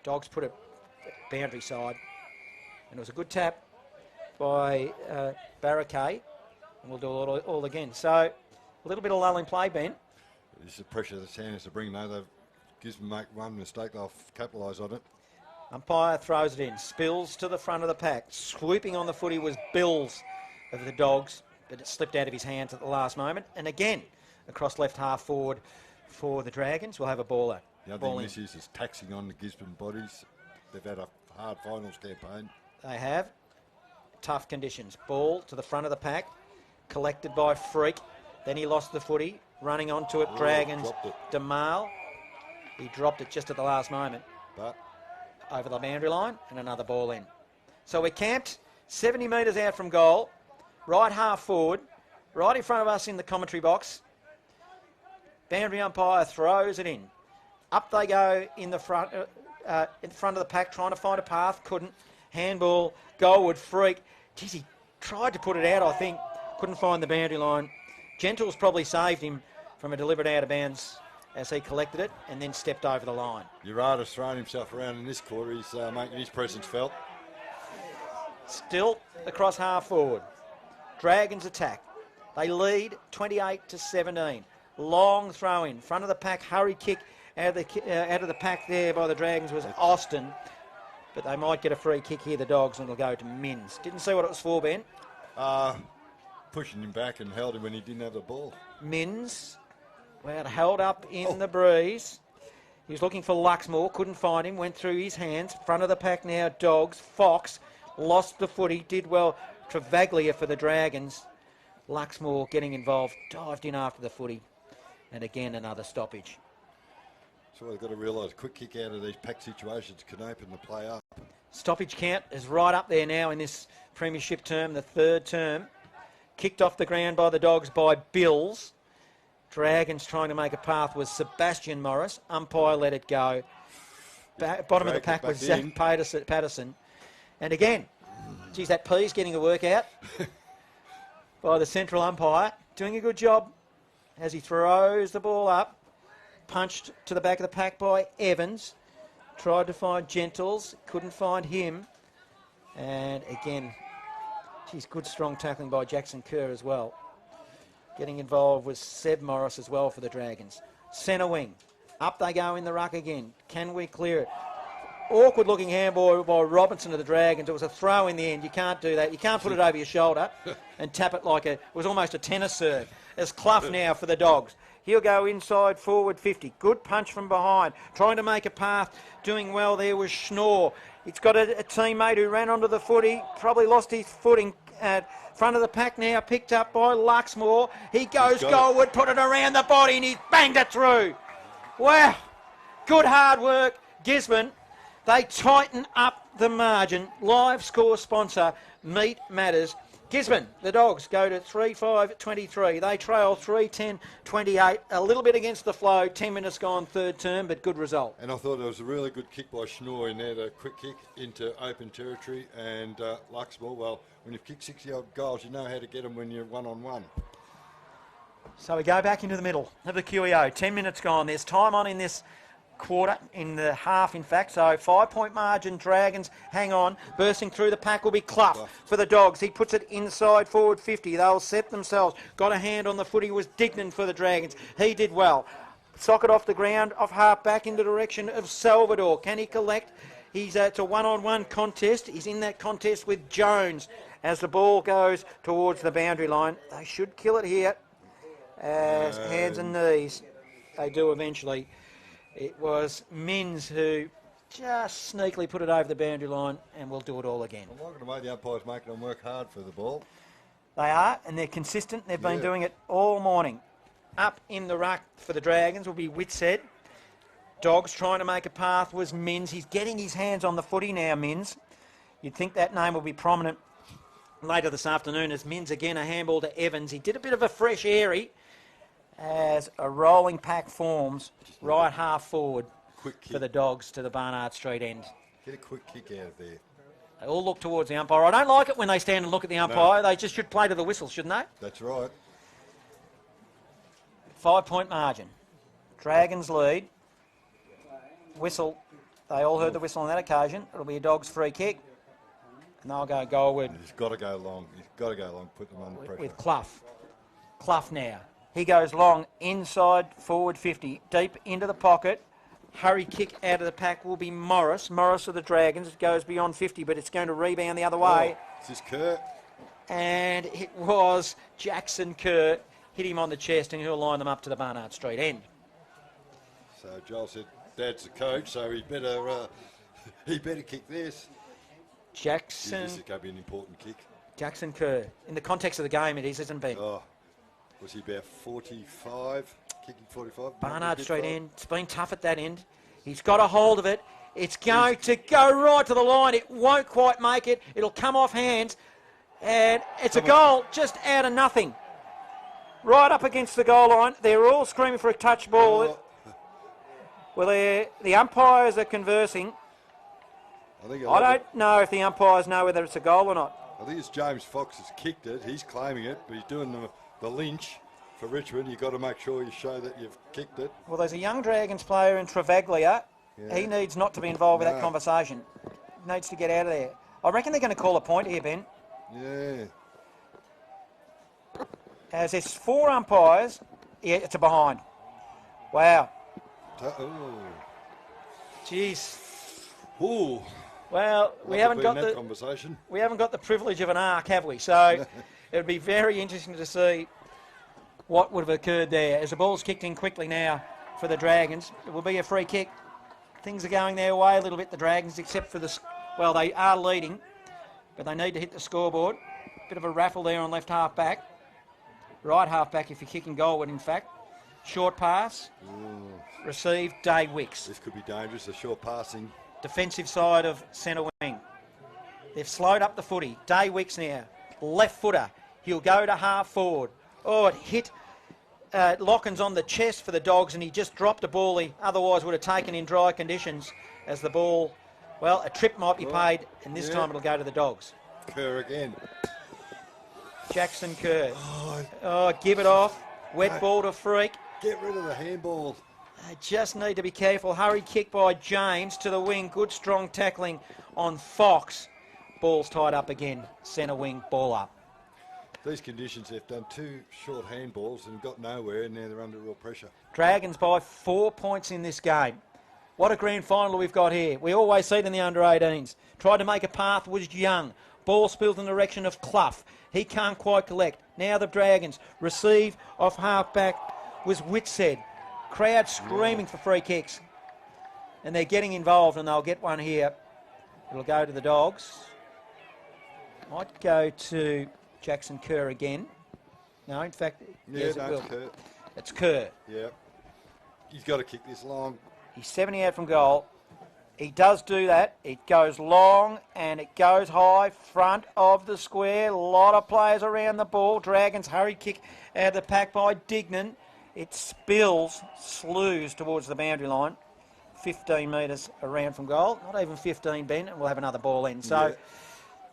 Dogs put it boundary side. And it was a good tap by Barricade. And we'll do it all again. So a little bit of lull in play, Ben. this is the pressure that Sanders are bringing. They've Gisborne make one mistake, they'll capitalise on it. Umpire throws it in. Spills to the front of the pack. Swooping on the footy was Bills of the Dogs, but it slipped out of his hands at the last moment. And again, across left half forward for the Dragons. We'll have a baller. The other Ball thing in. this is taxing on the Gisborne bodies. They've had a hard finals campaign. They have. Tough conditions. Ball to the front of the pack. Collected by Freak. Then he lost the footy. Running onto it, Dragons. Dropped it. DeMale. He dropped it just at the last moment. But Over the boundary line and another ball in. So we're camped 70 metres out from goal. Right half forward. Right in front of us in the commentary box. Boundary umpire throws it in. Up they go in the front of the pack, trying to find a path. Couldn't. Handball, Goalwood freak. Geez, he tried to put it out, I think. Couldn't find the boundary line. Gentles probably saved him from a deliberate out of bounds as he collected it and then stepped over the line. Urata's thrown himself around in this quarter. He's making his presence felt. Still across half forward. Dragons attack. They lead 28-17. Long throw in. Front of the pack, hurry kick out of the pack there by the Dragons was Austin. But they might get a free kick here, the Dogs, and it'll go to Mins. Didn't see what it was for, Ben. Pushing him back and held him when he didn't have the ball. Mins, well, held up in the breeze. He was looking for Luxmore, couldn't find him, went through his hands. Front of the pack now, Dogs. Fox lost the footy, did well. Travaglia for the Dragons. Luxmore getting involved, dived in after the footy. And again, another stoppage. So they've got to realise a quick kick out of these pack situations can open the play up. Stoppage count is right up there now in this premiership term, the third term. Kicked off the ground by the Dogs by Bills. Dragons trying to make a path was Sebastian Morris. Umpire let it go. Bottom of the pack was Zach Patterson. And again, geez, that P's getting a workout by the central umpire. Doing a good job as he throws the ball up. Punched to the back of the pack by Evans. Tried to find Gentles. Couldn't find him. And again, geez, good strong tackling by Jackson Kerr as well. Getting involved was Seb Morris as well for the Dragons. Centre wing. Up they go in the ruck again. Can we clear it? Awkward looking handball by Robinson of the Dragons. It was a throw in the end. You can't do that. You can't put it over your shoulder and tap it like it was almost a tennis serve. It's Clough now for the Dogs. He'll go inside forward 50. Good punch from behind. Trying to make a path. Doing well there was Schnorr. He's got a teammate who ran onto the footy. Probably lost his footing at front of the pack now. Picked up by Luxmore. He goes goalward. Put it around the body and he's banged it through. Wow. Good hard work. Gisborne. They tighten up the margin. Live score sponsor, Meat Matters. Gisborne, the Dogs, go to 3-5-23. They trail 3-10-28. A little bit against the flow. 10 minutes gone, third term, but good result. And I thought it was a really good kick by Schnorr in there, the quick kick into open territory. And Luxmore, well, when you've kicked 60-odd goals, you know how to get them when you're one-on-one. So we go back into the middle of the QEO. 10 minutes gone. There's time on in this quarter, in the half in fact, so 5-point margin. Dragons hang on. Bursting through the pack will be Clough for the Dogs. He puts it inside forward 50. They'll set themselves. Got a hand on the footy was Dignan for the Dragons. He did well. Socket off the ground, off half back in the direction of Salvador. Can he collect? It's a one-on-one contest. He's in that contest with Jones as the ball goes towards the boundary line. They should kill it here as hands and knees. They do eventually. It was Mins who just sneakily put it over the boundary line, and we'll do it all again. I'm liking the way the umpire's making them work hard for the ball. They are, and they're consistent. They've been doing it all morning. Up in the ruck for the Dragons will be Whitshead. Dogs trying to make a path was Mins. He's getting his hands on the footy now, Mins. You'd think that name will be prominent later this afternoon as Mins again a handball to Evans. He did a bit of a fresh airy as a rolling pack forms right half forward for the Dogs to the Barnard Street end. Get a quick kick out of there. They all look towards the umpire. I don't like it when they stand and look at the umpire. No. They just should play to the whistle, shouldn't they? That's right. 5-point margin. Dragons lead. Whistle. They all heard the whistle on that occasion. It'll be a Dogs free kick. And they'll go goalward. He's got to go long. He's got to go long. Put them under pressure. With Clough. Clough now. He goes long, inside, forward 50, deep into the pocket. Hurry kick out of the pack will be Morris. Morris of the Dragons. It goes beyond 50, but it's going to rebound the other way. Is this Kerr? And it was Jackson Kerr. Hit him on the chest, and he'll line them up to the Barnard Street end. So Joel said, Dad's the coach, so he better kick this. Jackson. This is going to be an important kick. Jackson Kerr. In the context of the game, it is, isn't it? Oh. Was he about 45? Kicking 45? Barnard Street end. It's been tough at that end. He's got a hold of it. It's going to go right to the line. It won't quite make it. It'll come off hands. And it's a goal just out of nothing. Right up against the goal line. They're all screaming for a touch ball. Well, the umpires are conversing. I don't know if the umpires know whether it's a goal or not. I think it's James Fox has kicked it. He's claiming it, but he's doing the lynch for Richmond. You've got to make sure you show that you've kicked it. Well, there's a young Dragons player in Travaglia. Yeah. He needs not to be involved with that conversation. He needs to get out of there. I reckon they're going to call a point here, Ben. Yeah. As there's 4 umpires, it's a behind. Wow. Jeez. Ooh. Well, we haven't got the conversation. We haven't got the privilege of an arc, have we? So it would be very interesting to see what would have occurred there. As the ball's kicked in quickly now for the Dragons, it will be a free kick. Things are going their way a little bit, the Dragons, except for well, they are leading, but they need to hit the scoreboard. Bit of a raffle there on left half back. Right half back if you're kicking goalward, in fact. Short pass. Ooh. Received, Day Wicks. This could be dangerous, a short passing. Defensive side of centre wing. They've slowed up the footy. Day Wicks now. Left footer. He'll go to half forward. Oh, it hit Lockens on the chest for the Dogs, and he just dropped a ball he otherwise would have taken in dry conditions as the ball, well, a trip might be paid, and this time it'll go to the Dogs. Kerr again. Jackson Kerr. Oh, give it off. Wet ball to Freak. Get rid of the handball. They just need to be careful. Hurried kick by James to the wing. Good strong tackling on Fox. Ball's tied up again. Centre wing, ball up. These conditions, they've done 2 short handballs and got nowhere, and now they're under real pressure. Dragons by 4 points in this game. What a grand final we've got here. We always see it in the under-18s. Tried to make a path, was Young. Ball spilled in the direction of Clough. He can't quite collect. Now the Dragons receive off half-back was Whitshead. Crowd screaming for free kicks. And they're getting involved, and they'll get one here. It'll go to the Dogs. Might go to Jackson Kerr again. No, in fact, yes, it will. It's Kerr. It's Kerr. Yeah. He's got to kick this long. He's 70 out from goal. He does do that. It goes long and it goes high, front of the square. A lot of players around the ball. Dragons hurried kick out of the pack by Dignan. It spills, slews towards the boundary line. 15 metres around from goal. Not even 15, Ben, and we'll have another ball in. So,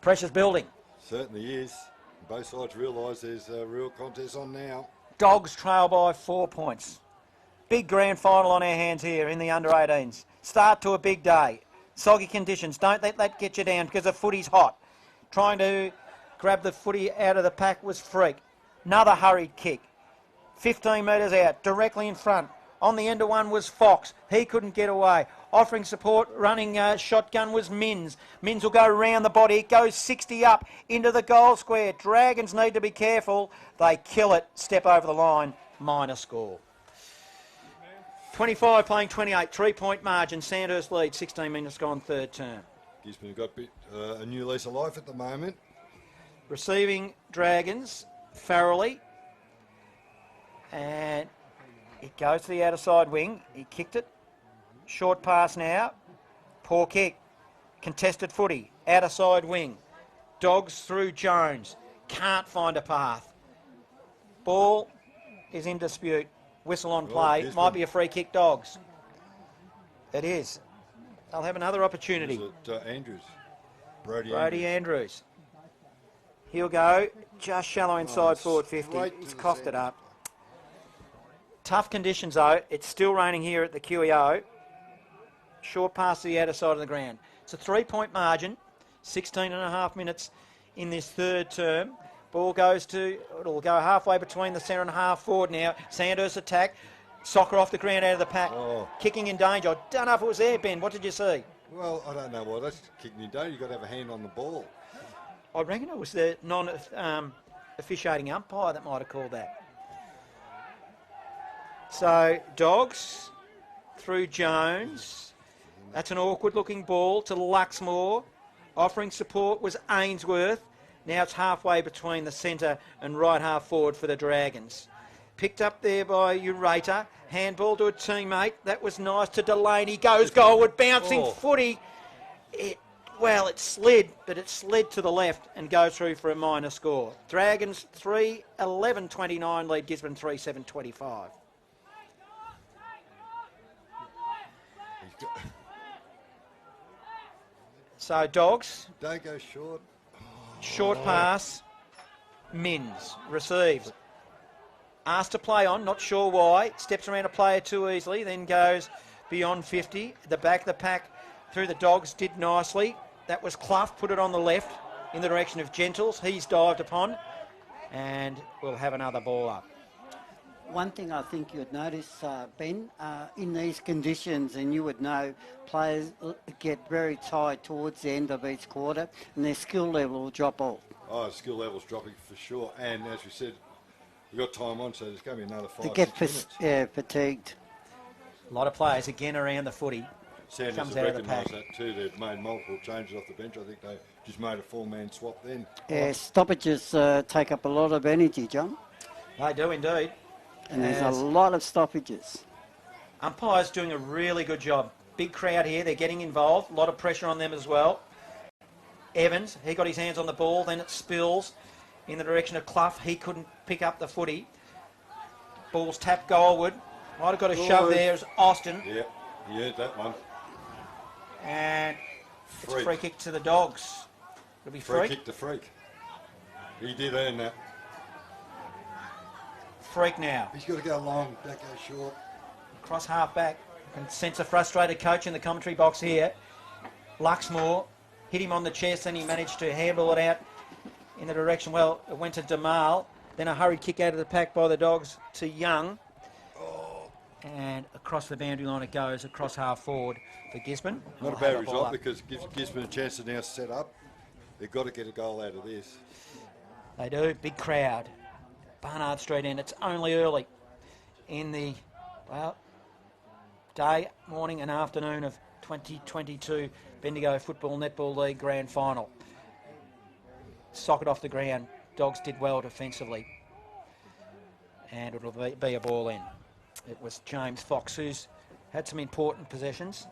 pressure's building. Certainly is. Both sides realise there's a real contest on now. Dogs trail by 4 points. Big grand final on our hands here in the under-18s. Start to a big day. Soggy conditions. Don't let that get you down because the footy's hot. Trying to grab the footy out of the pack was Freak. Another hurried kick. 15 metres out, directly in front. On the end of one was Fox. He couldn't get away. Offering support, running shotgun was Minns. Minns will go round the body. It goes 60 up into the goal square. Dragons need to be careful. They kill it. Step over the line. Minor score. 25 playing 28. 3-point margin. Sandhurst lead. 16 minutes gone, third term. Gisborne got a new lease of life at the moment. Receiving Dragons. Farrelly. And it goes to the outer side wing. He kicked it. Short pass now. Poor kick. Contested footy. Outer side wing. Dogs through Jones. Can't find a path. Ball is in dispute. Whistle on play. Might be a free kick, Dogs. It is. They'll have another opportunity. Is it Andrews? Brody Andrews. He'll go just shallow inside forward 50. He's coughed it up. Tough conditions though. It's still raining here at the QEO. Short pass to the outer side of the ground. It's a 3-point margin. 16 and a half minutes in this third term. Ball goes to, it'll go halfway between the centre and half forward now. Sandhurst attack. Soccer off the ground out of the pack. Kicking in danger. I don't know if it was there, Ben. What did you see? Well, I don't know why that's kicking in danger. You've got to have a hand on the ball. I reckon it was the non-officiating umpire that might have called that. So, Dogs through Jones. That's an awkward-looking ball to Luxmore. Offering support was Ainsworth. Now it's halfway between the centre and right half forward for the Dragons. Picked up there by Ureta. Handball to a teammate. That was nice to Delaney. Goes goalward. Bouncing footy. It slid, but it slid to the left and goes through for a minor score. Dragons 3, 11-29 lead Gisborne 3-7-25. So Dogs, Don't go short. short pass. Mins receives. Asked to play on, not sure why. Steps around a player too easily, then goes beyond 50. The back of the pack through the Dogs did nicely. That was Clough, put it on the left in the direction of Gentles. He's dived upon, and we'll have another ball up. One thing I think you'd notice, Ben, in these conditions, and you would know, players get very tired towards the end of each quarter, and their skill level will drop off. Oh, skill level's dropping for sure. And as we said, we've got time on, so there's going to be another 5 They get 6 minutes. fatigued. A lot of players again around the footy. Sandhurst Comes have out of the pack. recognised that too. They've made multiple changes off the bench. I think they just made a 4-man swap then. Yeah, stoppages take up a lot of energy, John, They do indeed. and there's As a lot of stoppages. umpires doing a really good job. Big crowd here. They're getting involved. A lot of pressure on them as well. Evans, he got his hands on the ball. Then it spills in the direction of Clough. He couldn't pick up the footy. Ball's tapped goalward. Might have got a shove there as Austin. Yeah, he earned that one. And it's a Freak. free kick to the Dogs. It'll be Free Freak. kick to Freak. He did earn that. Freak now. He's got to go long, don't go short. Cross half back. You can sense a frustrated coach in the commentary box here. Luxmore hit him on the chest and he managed to handle it out in the direction. Well, it went to Damal. Then a hurried kick out of the pack by the Dogs to Young. And across the boundary line it goes, across half forward for Gisborne. Not a We'll bad have ball result up. because it gives Gisborne a chance to now set up. They've got to get a goal out of this. They do. Big crowd. Barnard Street end. It's only early in the, well, day, morning and afternoon of 2022 Bendigo Football Netball League Grand Final. Socket off the ground. Dogs did well defensively. And it'll be a ball in. It was James Fox who's had some important possessions.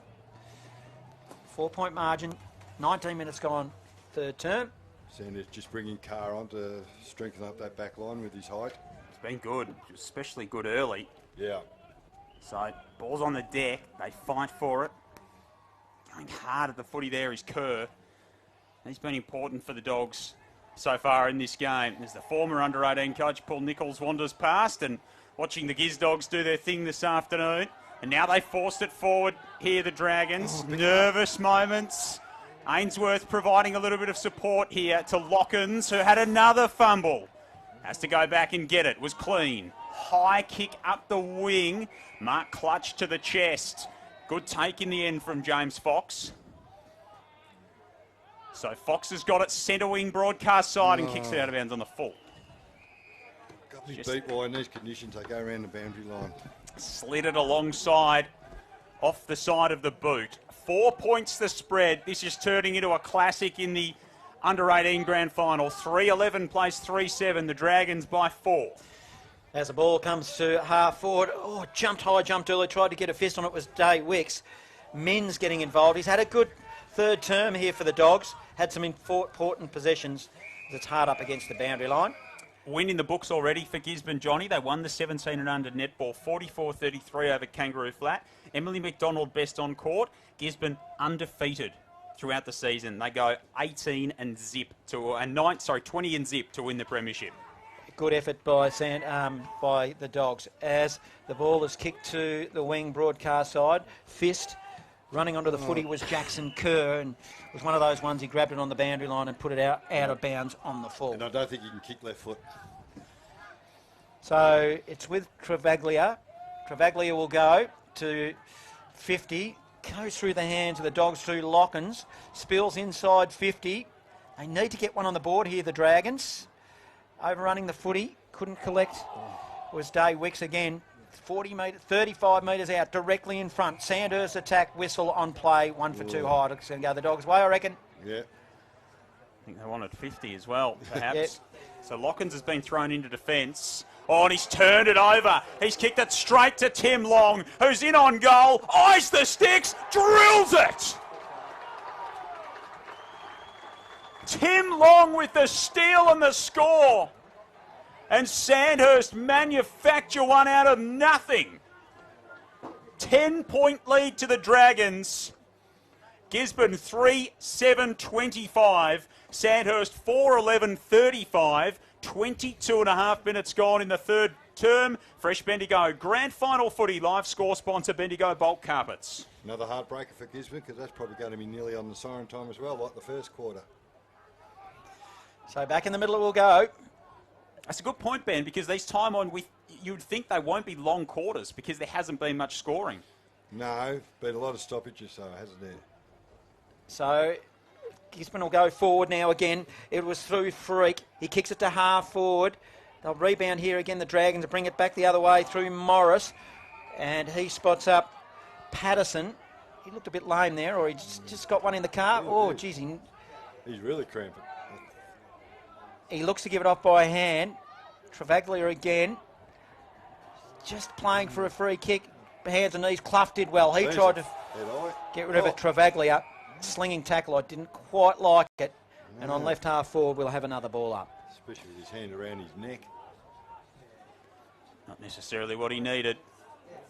4-point margin. 19 minutes gone third term. Sanders just bringing Carr on to strengthen up that back line with his height. It's been good, especially good early. Yeah. So, ball's on the deck. They fight for it. Going hard at the footy there is Kerr. He's been important for the Dogs so far in this game. As the former under-18 coach, Paul Nichols, wanders past and watching the Giz Dogs do their thing this afternoon. And now they forced it forward here, the Dragons. Nervous moments. Ainsworth providing a little bit of support here to Lockens, who had another fumble. Has to go back and get it. Was clean. High kick up the wing. Mark Clutch to the chest. Good take in the end from James Fox. So Fox has got it centre wing broadcast side and kicks it out of bounds on the full. Got to be beat by in these conditions. They go around the boundary line. Slid it alongside, off the side of the boot. 4 points the spread. This is turning into a classic in the under-18 grand final. 3-11 plays 3-7. The Dragons by 4. As the ball comes to half forward, jumped high, jumped early, tried to get a fist on it, was Day Wicks. Min's getting involved. He's had a good third term here for the Dogs. Had some important possessions. It's hard up against the boundary line. Win in the books already for Gisborne, Johnny. They won the 17 and under netball, 44-33 over Kangaroo Flat. Emily McDonald best on court. Gisborne undefeated throughout the season. They go 20 and zip to win the premiership. Good effort by by the Dogs as the ball is kicked to the wing broadcast side. Fist running onto the footy was Jackson Kerr, and it was one of those ones he grabbed it on the boundary line and put it out of bounds on the full. And I don't think you can kick left foot. So it's with Travaglia. Travaglia will go to 50. Goes through the hands of the Dogs through Lockens. Spills inside 50. They need to get one on the board here, the Dragons. Overrunning the footy. Couldn't collect. Was Day Wicks again. 35 metres out, directly in front. Sandhurst attack, whistle on play. 1 for 2 high. It's going to go the Dogs' way, I reckon. Yeah. I think they wanted 50 as well, perhaps. Yep. So Lockens has been thrown into defence. Oh, and he's turned it over. He's kicked it straight to Tim Long, who's in on goal. Eyes the sticks, drills it. Tim Long with the steal and the score. And Sandhurst manufacture one out of nothing. 10-point lead to the Dragons. Gisborne 3-7-25. Sandhurst 4-11-35. 22 and a half minutes gone in the third term. Fresh Bendigo Grand Final footy. Live score sponsor Bendigo Bulk Carpets. Another heartbreaker for Gisborne because that's probably going to be nearly on the siren time as well, like the first quarter. So back in the middle it will go. That's a good point, Ben, because these time on, you'd think they won't be long quarters because there hasn't been much scoring. No, been a lot of stoppages, so hasn't there? So Gisborne will go forward now again. It was through Freak. He kicks it to half forward. They'll rebound here again, the Dragons, to bring it back the other way through Morris. And he spots up Patterson. He looked a bit lame there, or he just got one in the car. Oh, geez. He's really cramping. He looks to give it off by hand. Travaglia again. Just playing for a free kick. Hands and knees. Clough did well. He tried to get rid of it. Travaglia. Slinging tackle. I didn't quite like it. And on left half forward, we'll have another ball up. Especially with his hand around his neck. Not necessarily what he needed.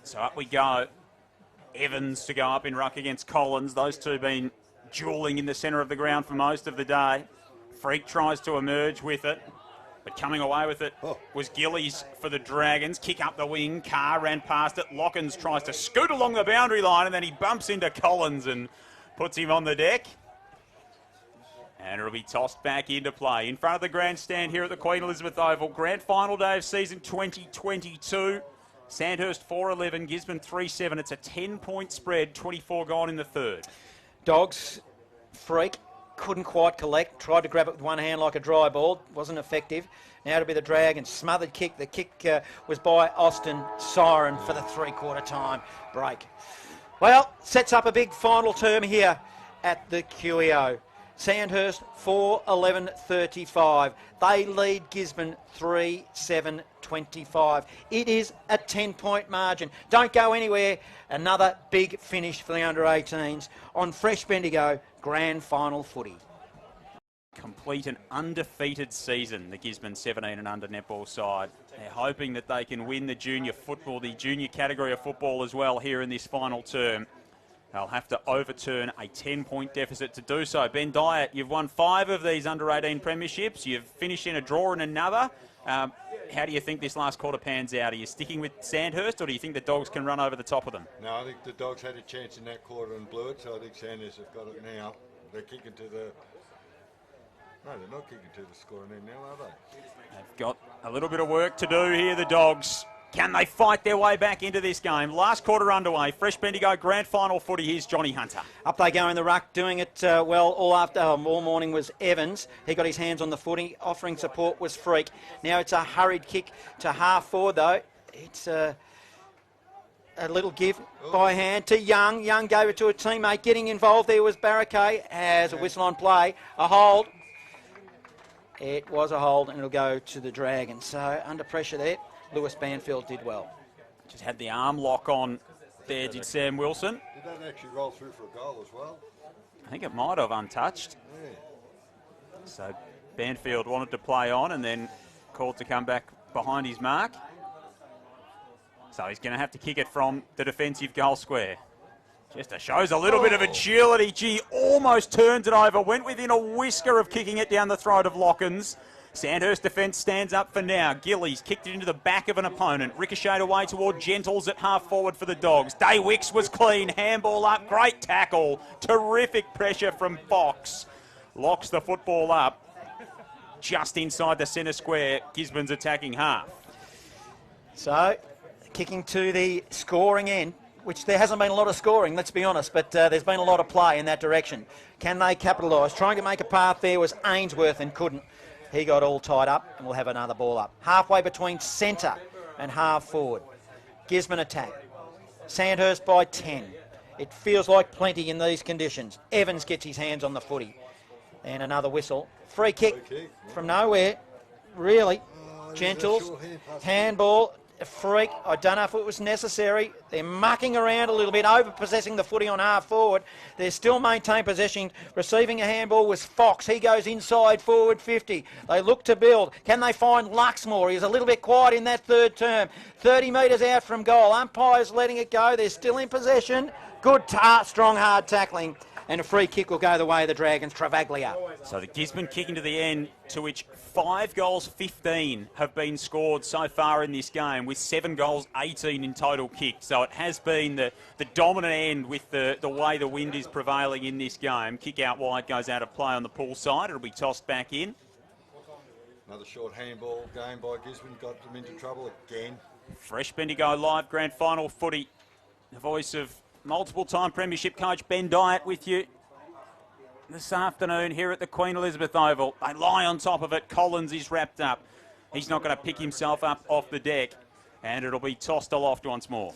So up we go. Evans to go up in ruck against Collins. Those two been duelling in the centre of the ground for most of the day. Freak tries to emerge with it, but coming away with it was Gillies for the Dragons. Kick up the wing. Carr ran past it. Lockens tries to scoot along the boundary line, and then he bumps into Collins and puts him on the deck. And it'll be tossed back into play. In front of the grandstand here at the Queen Elizabeth Oval. Grand final day of season 2022. Sandhurst 4-11, Gisborne 3-7. It's a 10-point spread, 24 gone in the third. Dogs, Freak, couldn't quite collect. Tried to grab it with one hand like a dry ball. Wasn't effective. Now to be the Dragons. Smothered kick. The kick was by Austin. Siren for the three-quarter time break. Well, sets up a big final term here at the QEO. Sandhurst 4-11-35. They lead Gisborne 3-7-25. It is a 10-point margin. Don't go anywhere. Another big finish for the under-18s on Fresh Bendigo Grand Final footy. Complete an undefeated season, the Gisborne 17 and under netball side. They're hoping that they can win the junior football, the junior category of football as well here in this final term. They'll have to overturn a 10-point deficit to do so. Ben Dyer, you've won 5 of these under-18 premierships. You've finished in a draw in another. How do you think this last quarter pans out? Are you sticking with Sandhurst, or do you think the Dogs can run over the top of them? No, I think the Dogs had a chance in that quarter and blew it, so I think Sandhurst have got it now. They're kicking to the... No, they're not kicking to the scoring end now, are they? They've got a little bit of work to do here, the Dogs. Can they fight their way back into this game? Last quarter underway. Fresh Bendigo Grand Final footy. Here's Johnny Hunter. Up they go in the ruck, doing it well all morning was Evans. He got his hands on the footy. Offering support was Freak. Now it's a hurried kick to half forward, though. It's a little give by hand to Young. Young gave it to a teammate. Getting involved there was Barricade. Has a whistle on play. A hold. It was a hold, and it'll go to the Dragons. So under pressure there. Lewis Banfield did well. Just had the arm lock on there, did Sam Wilson. Did that actually roll through for a goal as well? I think it might have untouched. Yeah. So Banfield wanted to play on and then called to come back behind his mark. So he's going to have to kick it from the defensive goal square. Just shows a little bit of agility. Gee, almost turns it over. Went within a whisker of kicking it down the throat of Lockens. Sandhurst defence stands up for now. Gillies kicked it into the back of an opponent. Ricocheted away toward Gentles at half forward for the Dogs. Daywicks was clean. Handball up. Great tackle. Terrific pressure from Fox. Locks the football up just inside the centre square. Gisborne's attacking half. So, kicking to the scoring end, which there hasn't been a lot of scoring, let's be honest, but there's been a lot of play in that direction. Can they capitalise? Trying to make a path there was Ainsworth and couldn't. He got all tied up, and we'll have another ball up. Halfway between centre and half forward. Gisborne attack. Sandhurst by 10. It feels like plenty in these conditions. Evans gets his hands on the footy. And another whistle. Free kick from nowhere. Really. Gentles. Handball. A freak. I don't know if it was necessary. They're mucking around a little bit, over-possessing the footy on half forward. They still maintain possession. Receiving a handball was Fox. He goes inside forward 50. They look to build. Can they find Luxmore? He's a little bit quiet in that third term. 30 metres out from goal. Umpire's letting it go. They're still in possession. Good, strong, hard tackling and a free kick will go the way of the Dragons. Travaglia. So the Gisborne kick into the end, to which 5 goals 15 have been scored so far in this game, with 7 goals 18 in total kicked. So it has been the dominant end with the way the wind is prevailing in this game. Kick out wide goes out of play on the pool side. It'll be tossed back in. Another short handball game by Gisborne, got them into trouble again. Fresh Bendigo Live Grand Final footy. The voice of multiple-time Premiership coach Ben Dyatt with you this afternoon here at the Queen Elizabeth Oval. They lie on top of it. Collins is wrapped up. He's not going to pick himself up off the deck, and it'll be tossed aloft once more.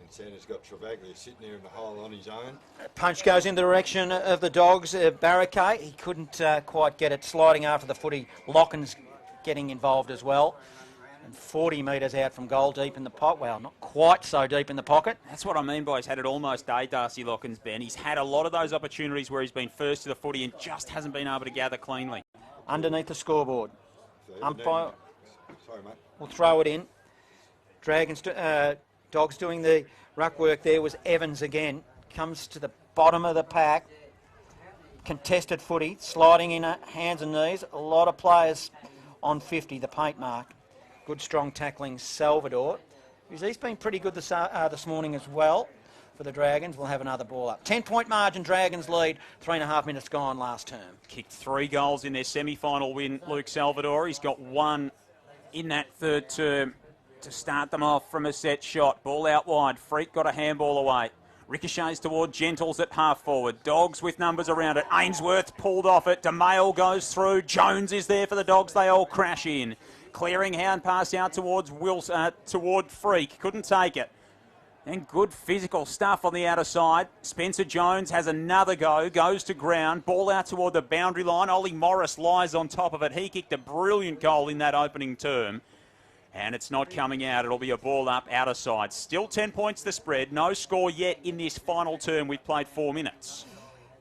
And Santa's got Travaglia sitting there in the hole on his own. Punch goes in the direction of the Dogs. Barricade, he couldn't quite get it. Sliding after the footy. Lockens getting involved as well. And 40 metres out from goal, deep in the pocket. Well, not quite so deep in the pocket. That's what I mean by he's had it almost day, Darcy Lockens, Ben. He's had a lot of those opportunities where he's been first to the footy and just hasn't been able to gather cleanly. Underneath the scoreboard. Umpire Sorry, mate. will throw it in. Dragons, Dogs doing the ruck work there was Evans again. Comes to the bottom of the pack. Contested footy, sliding in hands and knees. A lot of players on 50, the paint mark. Good strong tackling, Salvador. He's been pretty good this morning as well for the Dragons. We'll have another ball up. 10-point margin, Dragons lead. 3.5 minutes gone last term. Kicked 3 goals in their semi-final win, Luke Salvador. He's got 1 in that third term to start them off from a set shot. Ball out wide. Freak got a handball away. Ricochets toward Gentles at half forward. Dogs with numbers around it. Ainsworth pulled off it. DeMail goes through. Jones is there for the Dogs. They all crash in. Clearing hand pass out towards toward Freak. Couldn't take it. And good physical stuff on the outer side. Spencer Jones has another go. Goes to ground. Ball out toward the boundary line. Ollie Morris lies on top of it. He kicked a brilliant goal in that opening term. And it's not coming out. It'll be a ball up outer side. Still 10 points the spread. No score yet in this final term. We've played 4 minutes.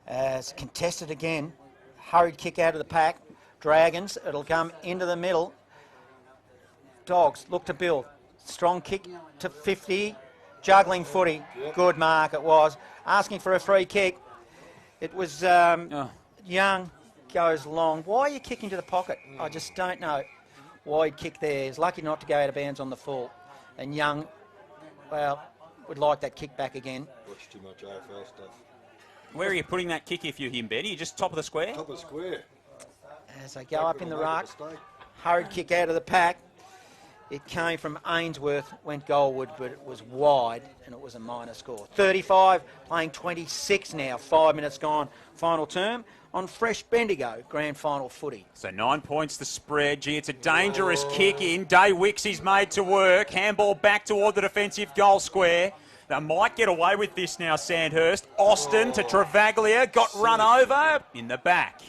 As contested again. Hurried kick out of the pack. Dragons. It'll come into the middle. Dogs look to build. Strong kick to 50. Juggling footy. Good mark it was. Asking for a free kick. It was Young goes long. Why are you kicking to the pocket? I just don't know. Wide kick there. He's lucky not to go out of bounds on the full. And Young, well, would like that kick back again. Watch too much AFL stuff. Where are you putting that kick if you're him, Ben? Are you just top of the square? Top of the square. As they go up in the ruck. Hurried kick out of the pack. It came from Ainsworth, went goalward, but it was wide, and it was a minor score. 35, playing 26 now. 5 minutes gone. Final term on Fresh Bendigo, grand final footy. So 9 points the spread. Gee, it's a dangerous kick in. Day Wicks is made to work. Handball back toward the defensive goal square. They might get away with this now, Sandhurst. Austin to Travaglia, got run over in the back.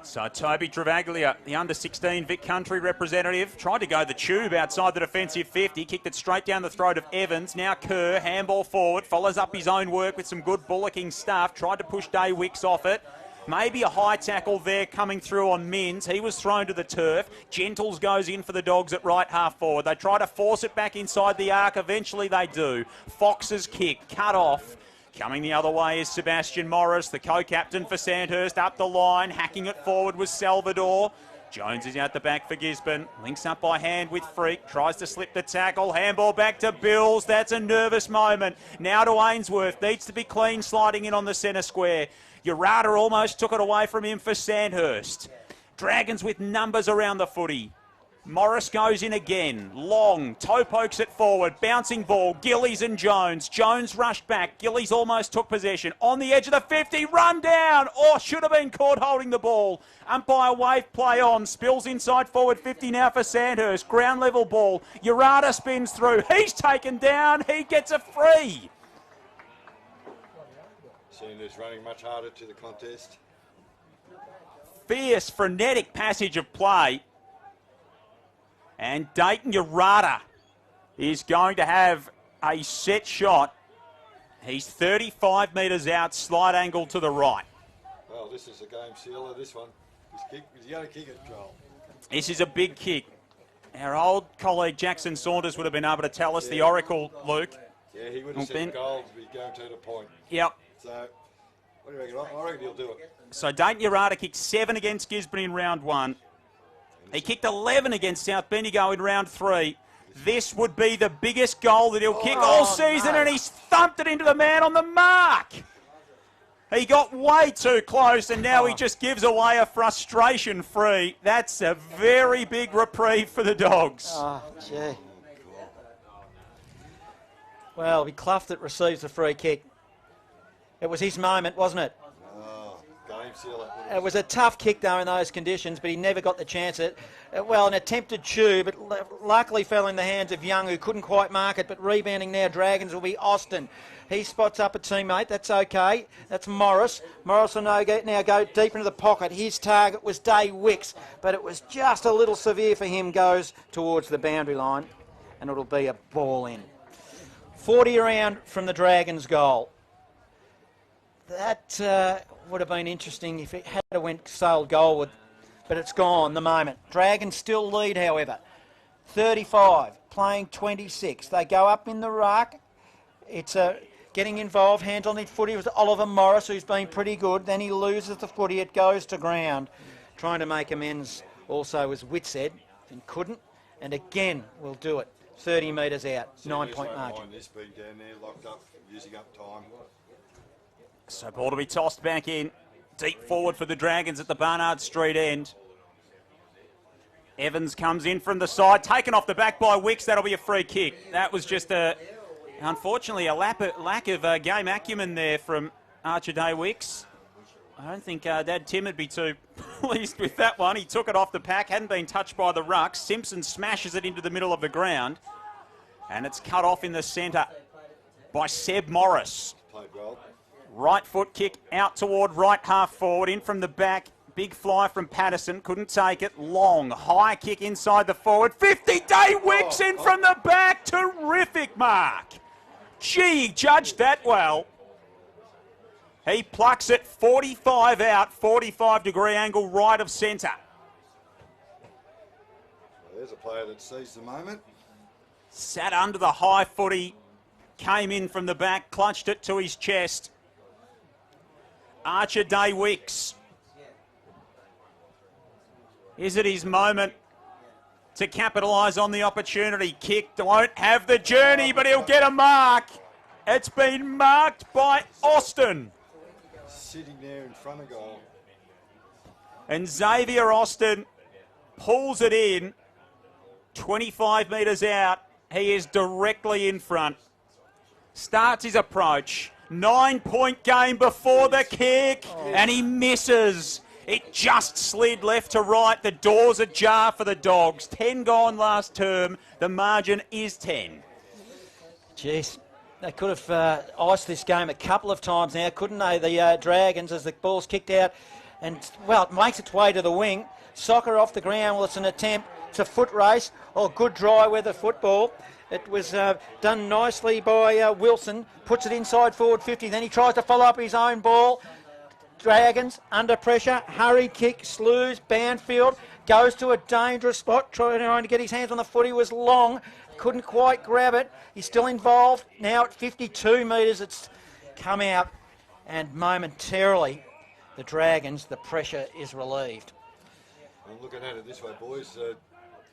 So Toby Travaglia, the under-16 Vic Country representative, tried to go the tube outside the defensive 50, kicked it straight down the throat of Evans. Now Kerr, handball forward, follows up his own work with some good bullocking stuff, tried to push Day Wicks off it. Maybe a high tackle there coming through on Mins. He was thrown to the turf. Gentles goes in for the Dogs at right half forward. They try to force it back inside the arc. Eventually they do. Fox's kick, cut off. Coming the other way is Sebastian Morris, the co-captain for Sandhurst, up the line. Hacking it forward was Salvador. Jones is out the back for Gisborne. Links up by hand with Freak. Tries to slip the tackle. Handball back to Bills. That's a nervous moment. Now to Ainsworth. Needs to be clean, sliding in on the centre square. Urata almost took it away from him for Sandhurst. Dragons with numbers around the footy. Morris goes in again. Long. Toe pokes it forward. Bouncing ball. Gillies and Jones. Jones rushed back. Gillies almost took possession. On the edge of the 50. Run down. Or should have been caught holding the ball. Umpire wave play on. Spills inside forward 50 now for Sandhurst. Ground level ball. Urata spins through. He's taken down. He gets a free. Sandhurst running much harder to the contest. Fierce, frenetic passage of play. And Dayton Urata is going to have a set shot. He's 35 metres out, slight angle to the right. Well, this is a game sealer, this one. He's going to kick it, Joel. This is a big kick. Our old colleague Jackson Saunders would have been able to tell us the oracle, Luke. Yeah, he would have said goal to be guaranteed a point. Yep. So, what do you reckon? I reckon he'll do it. So Dayton Urata kicked 7 against Gisborne in round 1. He kicked 11 against South Bendigo in round 3. This would be the biggest goal that he'll kick all season, and he's thumped it into the man on the mark. He got way too close, and now he just gives away a frustration free. That's a very big reprieve for the Dogs. Oh, gee. Well, he Clough that receives the free kick. It was his moment, wasn't it? Game sealer. It was a tough kick, though, in those conditions, but he never got the chance at it. Well, an attempted chew, but luckily fell in the hands of Young, who couldn't quite mark it, but rebounding now, Dragons will be Austin. He spots up a teammate. That's okay. That's Morris. Morris will now go deep into the pocket. His target was Day Wicks, but it was just a little severe for him. Goes towards the boundary line, and it'll be a ball in. 40 around from the Dragons' goal. That would have been interesting if it had went sailed goalward, but it's gone the moment. Dragons still lead, however. 35, playing 26. They go up in the ruck. It's getting involved. Hands on the footy with Oliver Morris, who's been pretty good. Then he loses the footy. It goes to ground. Trying to make amends also was Whitshead and couldn't. And again, we'll do it. 30 metres out, 9-point margin. This being down there, locked up, using up time. So ball to be tossed back in. Deep forward for the Dragons at the Barnard Street end. Evans comes in from the side, taken off the back by Wicks. That'll be a free kick. That was just unfortunately, a lack of game acumen there from Archer Day Wicks. I don't think Dad Tim would be too pleased with that one. He took it off the pack, hadn't been touched by the ruck. Simpson smashes it into the middle of the ground. And it's cut off in the centre by Seb Morris. Played well. Right foot kick out toward right half forward, in from the back. Big fly from Patterson, couldn't take it. Long, high kick inside the forward. 50 Day Wicks in from the back. Terrific mark. Gee, he judged that well. He plucks it 45 out, 45-degree angle right of centre. There's a player that sees the moment. Sat under the high footy, came in from the back, clutched it to his chest. Archer Day Wicks. Is it his moment to capitalise on the opportunity? Kicked, won't have the journey, but he'll get a mark. It's been marked by Austin. Sitting there in front of goal. And Xavier Austin pulls it in. 25 metres out. He is directly in front. Starts his approach. 9-point game before the kick. And he misses. It just slid left to right. The door's ajar for the Dogs. 10 gone last term. The margin is 10. Jeez, they could have iced this game a couple of times now, couldn't they? The Dragons, as the ball's kicked out. And, well, it makes its way to the wing. Soccer off the ground. Well, it's an attempt. It's a foot race. Oh, good dry weather football. It was done nicely by Wilson. Puts it inside forward 50. Then he tries to follow up his own ball. Dragons under pressure. Hurry kick. Slews. Banfield goes to a dangerous spot. Trying to get his hands on the footy was Long. Couldn't quite grab it. He's still involved. Now at 52 metres, it's come out. And momentarily, the Dragons, the pressure is relieved. I'm looking at it this way, boys.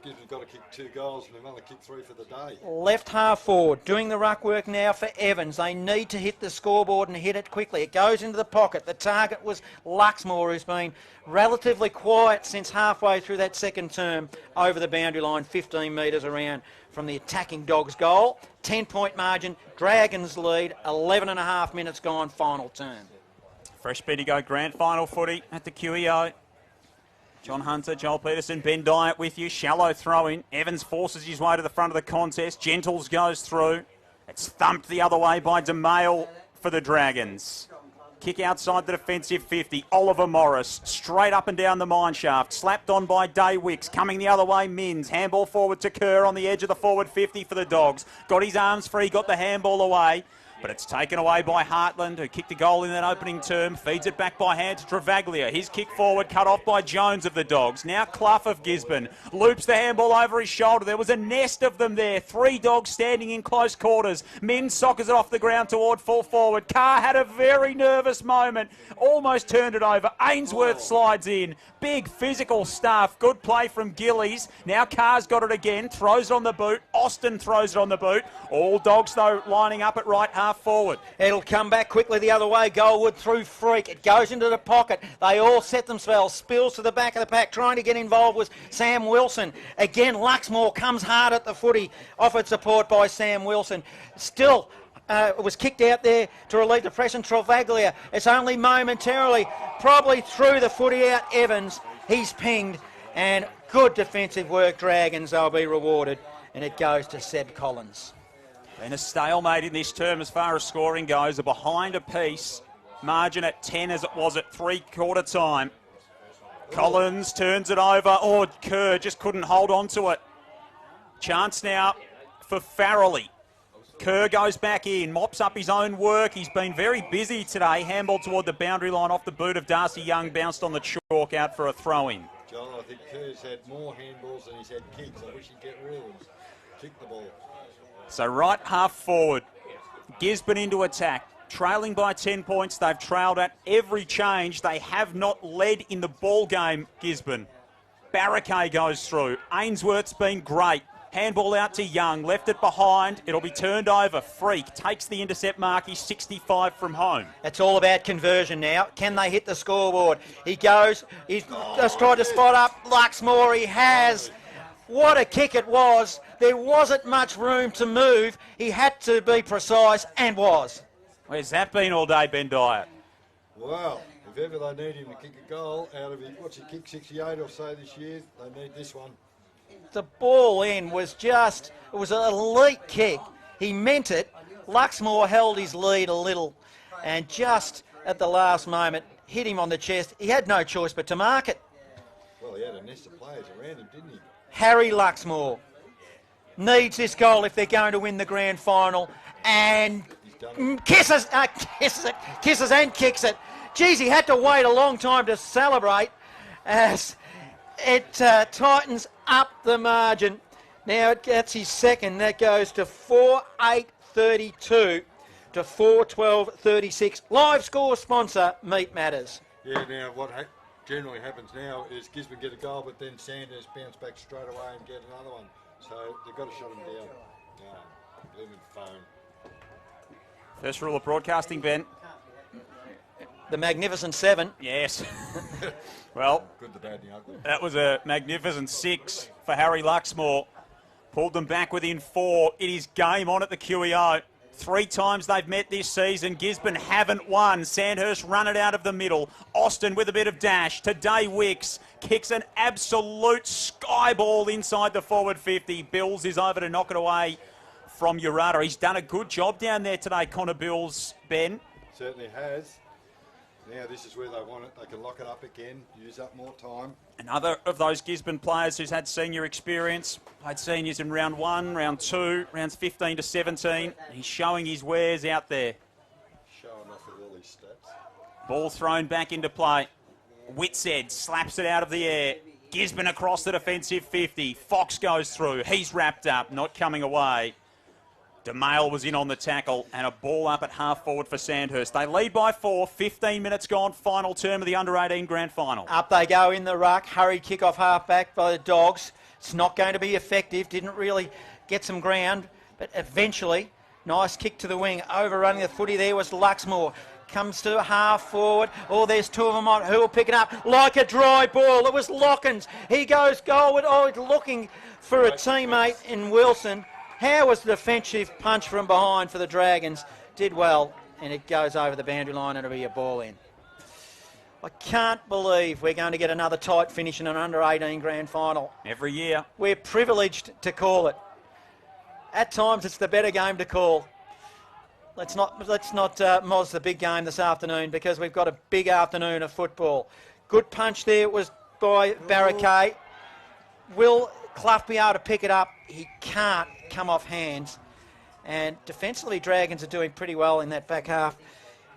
Gisborne's got to kick 2 goals and they've only kicked 3 for the day. Left half forward, doing the ruck work now for Evans. They need to hit the scoreboard and hit it quickly. It goes into the pocket. The target was Luxmore, who's been relatively quiet since halfway through that second term, over the boundary line, 15 metres around from the attacking Dogs' goal. 10-point margin, Dragons lead, 11 and a half minutes gone, final term. Fresh Bendigo grand final footy at the QEO. John Hunter, Joel Peterson, Ben Dyatt with you. Shallow throw in. Evans forces his way to the front of the contest. Gentles goes through. It's thumped the other way by DeMail for the Dragons. Kick outside the defensive 50. Oliver Morris straight up and down the mine shaft. Slapped on by Day Wicks. Coming the other way, Minns. Handball forward to Kerr on the edge of the forward 50 for the Dogs. Got his arms free, got the handball away. But it's taken away by Hartland, who kicked a goal in that opening term. Feeds it back by hand to Travaglia. His kick forward cut off by Jones of the Dogs. Now Clough of Gisborne loops the handball over his shoulder. There was a nest of them there. 3 Dogs standing in close quarters. Min sockers it off the ground toward full forward. Carr had a very nervous moment. Almost turned it over. Ainsworth slides in. Big physical stuff. Good play from Gillies. Now Carr's got it again. Throws it on the boot. Austin throws it on the boot. All Dogs, though, lining up at right half forward. It'll come back quickly the other way. Goldwood through Freak. It goes into the pocket. They all set themselves. Spills to the back of the pack. Trying to get involved with Sam Wilson. Again, Luxmore comes hard at the footy. Offered support by Sam Wilson. Still... it was kicked out there to relieve the press, and Travaglia, it's only momentarily, probably threw the footy out Evans. He's pinged, and good defensive work, Dragons. They'll be rewarded, and it goes to Seb Collins. And a stalemate in this term as far as scoring goes. A behind a piece margin at 10 as it was at 3/4 time. Collins turns it over. Oh, Kerr just couldn't hold on to it. Chance now for Farrelly. Kerr goes back in, mops up his own work. He's been very busy today. Handball toward the boundary line off the boot of Darcy Young, bounced on the chalk, out for a throw-in. John, I think Kerr's had more handballs than he's had kicks. I wish he'd get rules. Kick the ball. So right half forward, Gisborne into attack. Trailing by 10 points. They've trailed at every change. They have not led in the ball game, Gisborne. Barricade goes through. Ainsworth's been great. Handball out to Young, left it behind. It'll be turned over. Freak takes the intercept mark. He's 65 from home. It's all about conversion now. Can they hit the scoreboard? He goes. He's just tried to spot up Luxmore. He has. What a kick it was. There wasn't much room to move. He had to be precise, and was. Where's that been all day, Ben Dyer? Well, if ever they need him to kick a goal out of his, what's he kicked, 68 or so this year, they need this one. The ball in was just, it was an elite kick. He meant it. Luxmore held his lead a little, and just at the last moment hit him on the chest. He had no choice but to mark it. Well, he had a nest of players around him, didn't he? Harry Luxmore needs this goal if they're going to win the grand final, and kisses and kicks it. Geez, he had to wait a long time to celebrate as it tightens up the margin. Now that's his second. That goes to 4-8-32 to 4-12-36. Live score sponsor, Meat Matters. Yeah, now what generally happens now is Gisborne get a goal, but then Sandhurst bounce back straight away and get another one. So they've got to shut him down. Blooming phone. First rule of broadcasting, Ben. The Magnificent Seven. Yes. Well, good, the bad, the ugly. That was a magnificent 6 for Harry Luxmore. Pulled them back within 4. It is game on at the QEO. 3 times they've met this season. Gisborne haven't won. Sandhurst run it out of the middle. Austin with a bit of dash. Today Wicks kicks an absolute sky ball inside the forward 50. Bills is over to knock it away from Urata. He's done a good job down there today, Connor Bills, Ben. Certainly has. Now this is where they want it. They can lock it up again, use up more time. Another of those Gisborne players who's had senior experience. Played seniors in round 1, round 2, rounds 15 to 17. He's showing his wares out there. Showing off with all these stats. Ball thrown back into play. Whitshead slaps it out of the air. Gisborne across the defensive 50. Fox goes through. He's wrapped up, not coming away. DeMail was in on the tackle, and a ball up at half forward for Sandhurst. They lead by 4, 15 minutes gone, final term of the under-18 grand final. Up they go in the ruck, hurried kick-off half-back by the Dogs. It's not going to be effective, didn't really get some ground, but eventually, nice kick to the wing. Overrunning the footy there was Luxmore. Comes to half forward. Oh, there's 2 of them on. Who will pick it up? Like a dry ball. It was Lockins. He goes goalward. Oh, looking for a teammate in Wilson. How was the defensive punch from behind for the Dragons? Did well, and it goes over the boundary line and it'll be a ball in. I can't believe we're going to get another tight finish in an under-18 grand final. Every year. We're privileged to call it. At times it's the better game to call. Let's not moz the big game this afternoon, because we've got a big afternoon of football. Good punch there was by Barricade. Will Clough be able to pick it up? He can't come off hands. And defensively, Dragons are doing pretty well in that back half.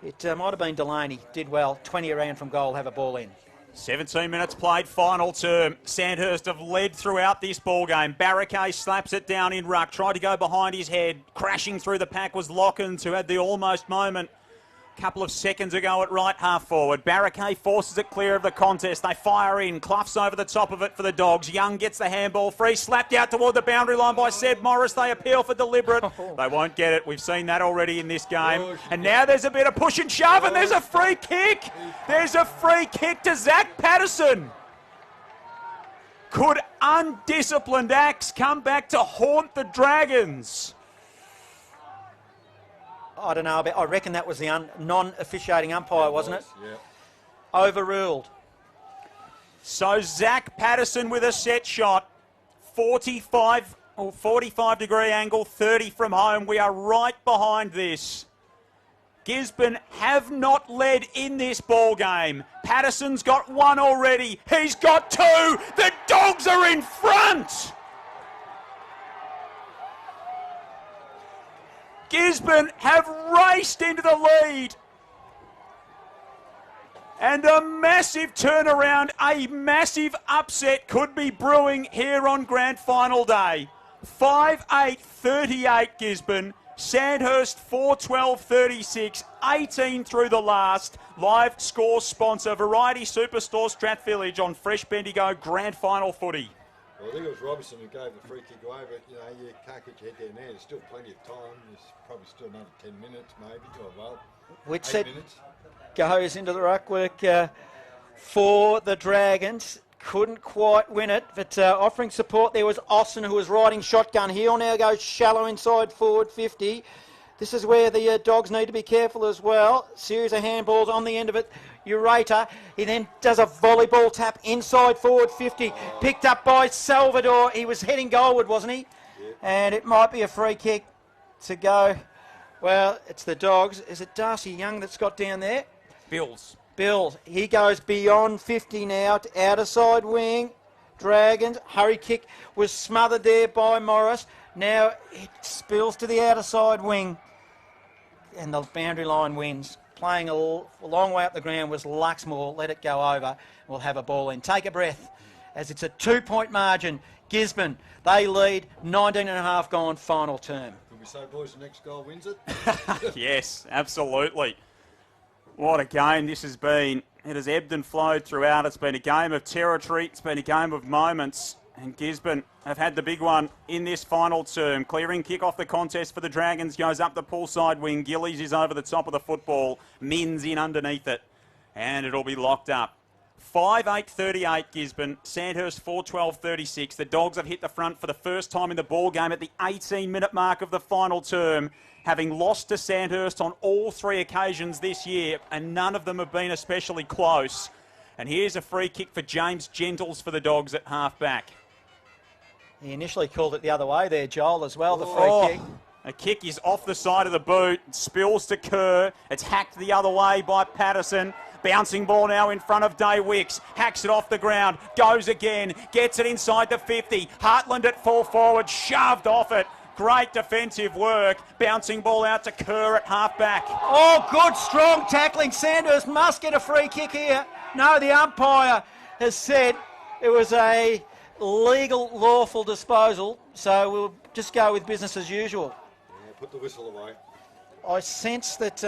It might have been Delaney, did well. 20 around from goal, have a ball in. 17 minutes played, final term. Sandhurst have led throughout this ball game. Barraquet slaps it down in ruck, tried to go behind his head. Crashing through the pack was Lockens, who had the almost moment a couple of seconds ago at right half forward. Barraquet forces it clear of the contest. They fire in. Clough's over the top of it for the Dogs. Young gets the handball free, slapped out toward the boundary line by Seb Morris. They appeal for deliberate. They won't get it. We've seen that already in this game. And now there's a bit of push and shove, and there's a free kick. There's a free kick to Zach Patterson. Could undisciplined acts come back to haunt the Dragons? I don't know, I reckon that was the non-officiating umpire, wasn't it? Yeah. Overruled. So Zach Patterson with a set shot, 45 degree angle, 30 from home. We are right behind this. Gisborne have not led in this ball game. Patterson's got one already. He's got two. The Dogs are in front. Gisborne have raced into the lead. And a massive turnaround, a massive upset could be brewing here on grand final day. 5-8-38 Gisborne, Sandhurst 4-12-36, 18 through the last. Live score sponsor, Variety Superstore Strathvillage on Fresh Bendigo grand final footy. Well, I think it was Robertson who gave the free kick away, but you can't get your head down there. There's still plenty of time. There's probably still another 10 minutes, maybe. Oh, well, Whitsett 8 minutes. goes into the ruck work for the Dragons. Couldn't quite win it, but offering support there was Austin, who was riding shotgun. He'll now go shallow inside forward 50. This is where the Dogs need to be careful as well. Series of handballs on the end of it. Ureta, he then does a volleyball tap inside forward 50. Picked up by Salvador. He was heading goalward, wasn't he? Yep. And it might be a free kick to go. Well, it's the Dogs. Is it Darcy Young that's got down there? Bills. He goes beyond 50 now to outer side wing. Dragons. Hurry kick was smothered there by Morris. Now it spills to the outer side wing. And the boundary line wins. Playing a long way up the ground was Luxmore. Let it go over. We'll have a ball in. Take a breath, as it's a 2-point margin. Gisborne, they lead, 19.5 gone, final term. Can we say, boys, the next goal wins it? Yes, absolutely. What a game this has been. It has ebbed and flowed throughout. It's been a game of territory. It's been a game of moments. And Gisborne have had the big one in this final term. Clearing kick off the contest for the Dragons goes up the poolside wing. Gillies is over the top of the football. Minns in underneath it. And it'll be locked up. 5-8-38 Gisborne. Sandhurst 4-12-36. The Dogs have hit the front for the first time in the ball game at the 18-minute mark of the final term, having lost to Sandhurst on all 3 occasions this year, and none of them have been especially close. And here's a free kick for James Gentles for the Dogs at half-back. He initially called it the other way there, Joel, as well, the free kick. A kick is off the side of the boot, spills to Kerr. It's hacked the other way by Patterson. Bouncing ball now in front of Day Wicks. Hacks it off the ground, goes again, gets it inside the 50. Hartland at full forward, shoved off it. Great defensive work. Bouncing ball out to Kerr at half-back. Oh, good, strong tackling. Sandhurst must get a free kick here. No, the umpire has said it was a legal, lawful disposal, so we'll just go with business as usual. Yeah, put the whistle away. I sense that,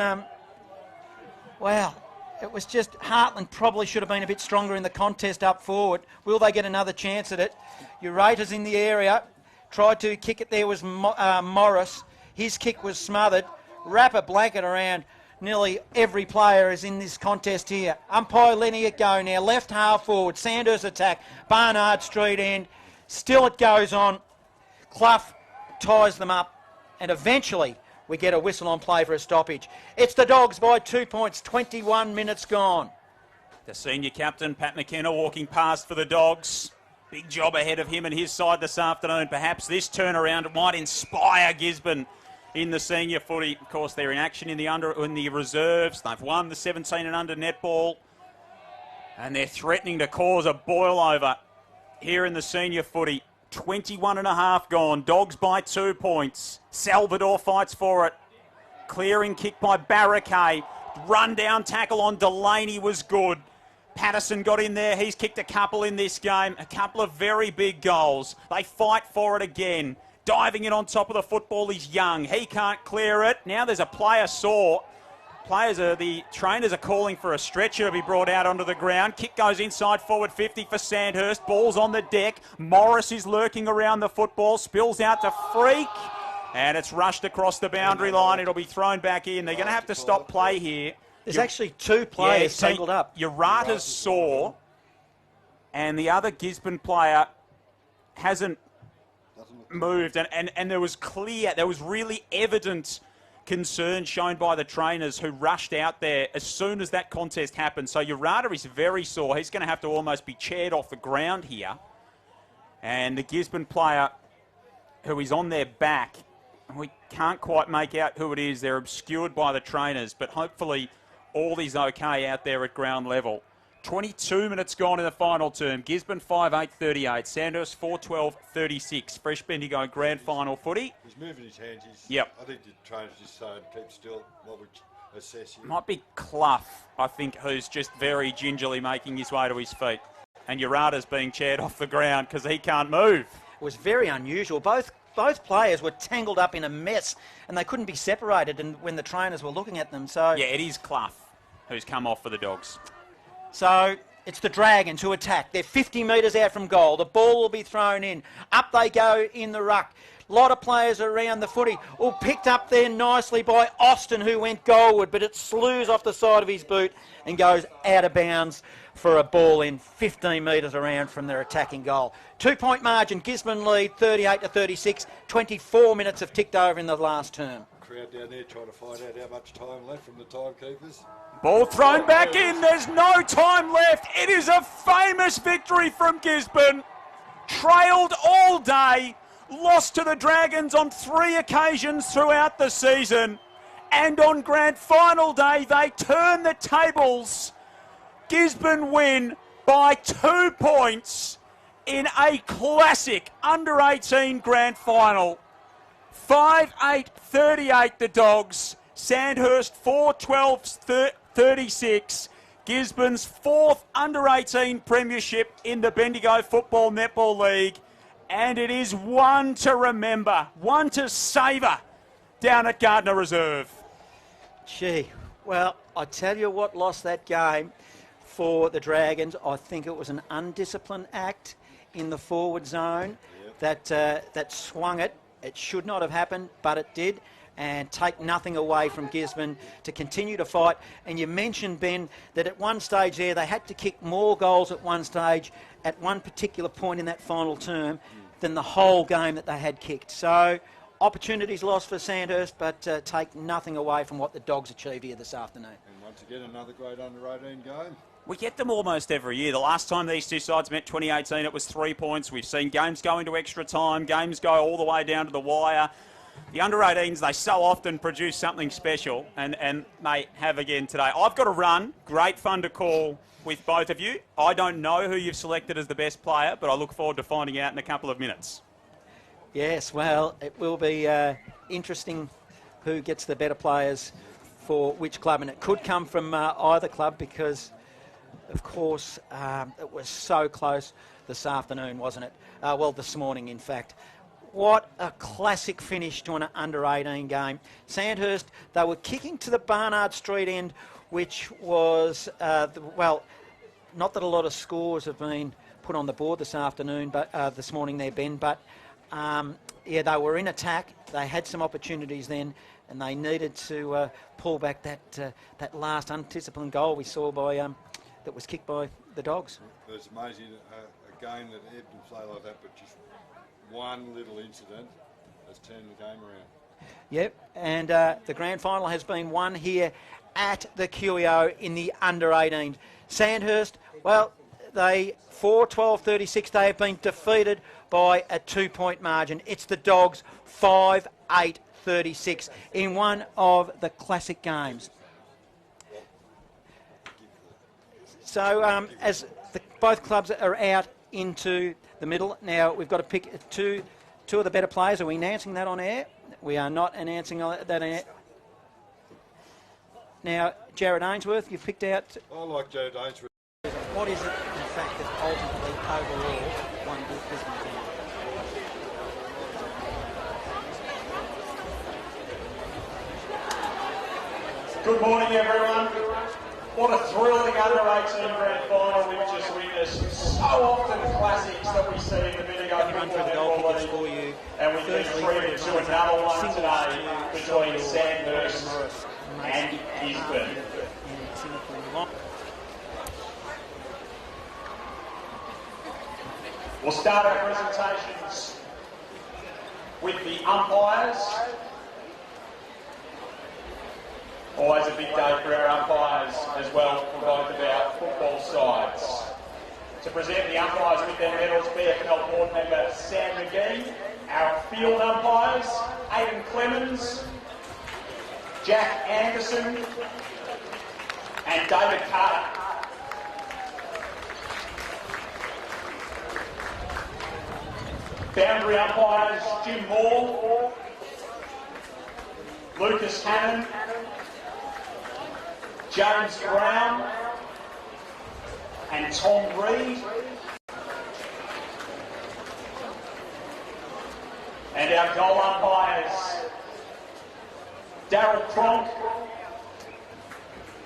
it was just Hartland probably should have been a bit stronger in the contest up forward. Will they get another chance at it? Ureta's in the area. Tried to kick it there was Morris. His kick was smothered. Wrap a blanket around. Nearly every player is in this contest here. Umpire letting it go now. Left half forward. Sandhurst attack. Barnard Street end. Still it goes on. Clough ties them up. And eventually we get a whistle on play for a stoppage. It's the Dogs by 2 points. 21 minutes gone. The senior captain, Pat McKenna, walking past for the Dogs. Big job ahead of him and his side this afternoon. Perhaps this turnaround might inspire Gisborne in the senior footy. Of course, they're in action in the reserves. They've won the 17 and under netball. And they're threatening to cause a boil over here in the senior footy. 21 and a half gone. Dogs by 2 points. Salvador fights for it. Clearing kick by Barricade. Run down tackle on Delaney was good. Patterson got in there. He's kicked a couple in this game. A couple of very big goals. They fight for it again. Diving in on top of the football is Young. He can't clear it. Now there's a player sore. The trainers are calling for a stretcher to be brought out onto the ground. Kick goes inside forward 50 for Sandhurst. Ball's on the deck. Morris is lurking around the football. Spills out to Freak. And it's rushed across the boundary line. It'll be thrown back in. They're going to have to stop play here. There's actually 2 players tangled up. Urata's sore. And the other Gisborne player hasn't moved. And there was really evident concern shown by the trainers who rushed out there as soon as that contest happened. So Urata is very sore. He's going to have to almost be chaired off the ground here. And the Gisborne player who is on their back, we can't quite make out who it is. They're obscured by the trainers, but hopefully all is okay out there at ground level. 22 minutes gone in the final term. Gisborne 5-8-38. Sandhurst 4-12-36. Fresh Bendigo grand final footy. He's moving his hands. Yep. I think the trainer's just saying keep still while we assess him. Might be Clough, I think, who's just very gingerly making his way to his feet. And Urata's being chaired off the ground because he can't move. It was very unusual. Both players were tangled up in a mess and they couldn't be separated when the trainers were looking at them. So yeah, it is Clough who's come off for the Dogs. So it's the Dragons who attack. They're 50 metres out from goal. The ball will be thrown in. Up they go in the ruck. A lot of players around the footy. All picked up there nicely by Austin, who went goalward, but it slews off the side of his boot and goes out of bounds for a ball in 15 metres around from their attacking goal. 2-point margin. Gisborne lead 38-36. 24 minutes have ticked over in the last term. Crowd down there trying to find out how much time left from the timekeepers. Ball thrown back in. There's no time left. It is a famous victory from Gisborne. Trailed all day. Lost to the Dragons on 3 occasions throughout the season. And on grand final day, they turn the tables. Gisborne win by 2 points in a classic under-18 grand final. 5-8-38 the Dogs. Sandhurst 4-12-36. Gisborne's 4th under-18 premiership in the Bendigo Football Netball League. And it is one to remember, one to savour down at Gardner Reserve. Gee, well, I tell you what lost that game for the Dragons. I think it was an undisciplined act in the forward zone that swung it. It should not have happened, but it did. And take nothing away from Gisborne to continue to fight. And you mentioned, Ben, that at one stage there they had to kick more goals at one stage at one particular point in that final term than the whole game that they had kicked. So opportunities lost for Sandhurst, but take nothing away from what the Dogs achieved here this afternoon. And once again, another great under-18 game. We get them almost every year. The last time these two sides met, 2018, it was 3 points. We've seen games go into extra time, games go all the way down to the wire. The under-18s, they so often produce something special, and they have again today. I've got a run. Great fun to call with both of you. I don't know who you've selected as the best player, but I look forward to finding out in a couple of minutes. Yes, well, it will be interesting who gets the better players for which club, and it could come from either club because, of course, it was so close this afternoon, wasn't it? Well, this morning, in fact. What a classic finish to an under-18 game. Sandhurst, they were kicking to the Barnard Street end, which was, well, not that a lot of scores have been put on the board this afternoon, but this morning there, Ben, but yeah, they were in attack. They had some opportunities then, and they needed to pull back that last undisciplined goal we saw by that was kicked by the Dogs. It's amazing, a game that ebbed and flowed like that, but just one little incident has turned the game around. Yep, and the grand final has been won here at the QEO in the under-18. Sandhurst, well, they 4-12-36. They have been defeated by a 2-point margin. It's the Dogs 5-8-36 in one of the classic games. So as both clubs are out into the middle. Now we've got to pick two of the better players. Are we announcing that on air? We are not announcing that on air. Now, Jared Ainsworth, you've picked out... I like Jared Ainsworth. What is it, in fact, that ultimately, overall, won Gisborne down? Good morning, everyone. What a thrilling under-18 grand final we've just witnessed. So often classics that we see in the Bendigo Run through the goal Football kickers League. for you. And we've been treated to another one today between Sandhurst and Gisborne. We'll start our presentations with the umpires. Always a big day for our umpires as well for both of our football sides. To present the umpires with their medals, BFNL board member Sam McGee, our field umpires, Aidan Clemens, Jack Anderson and David Carter. Boundary umpires, Jim Moore, Lucas Hannon, James Brown and Tom Reed. And our goal umpires, Daryl Cronk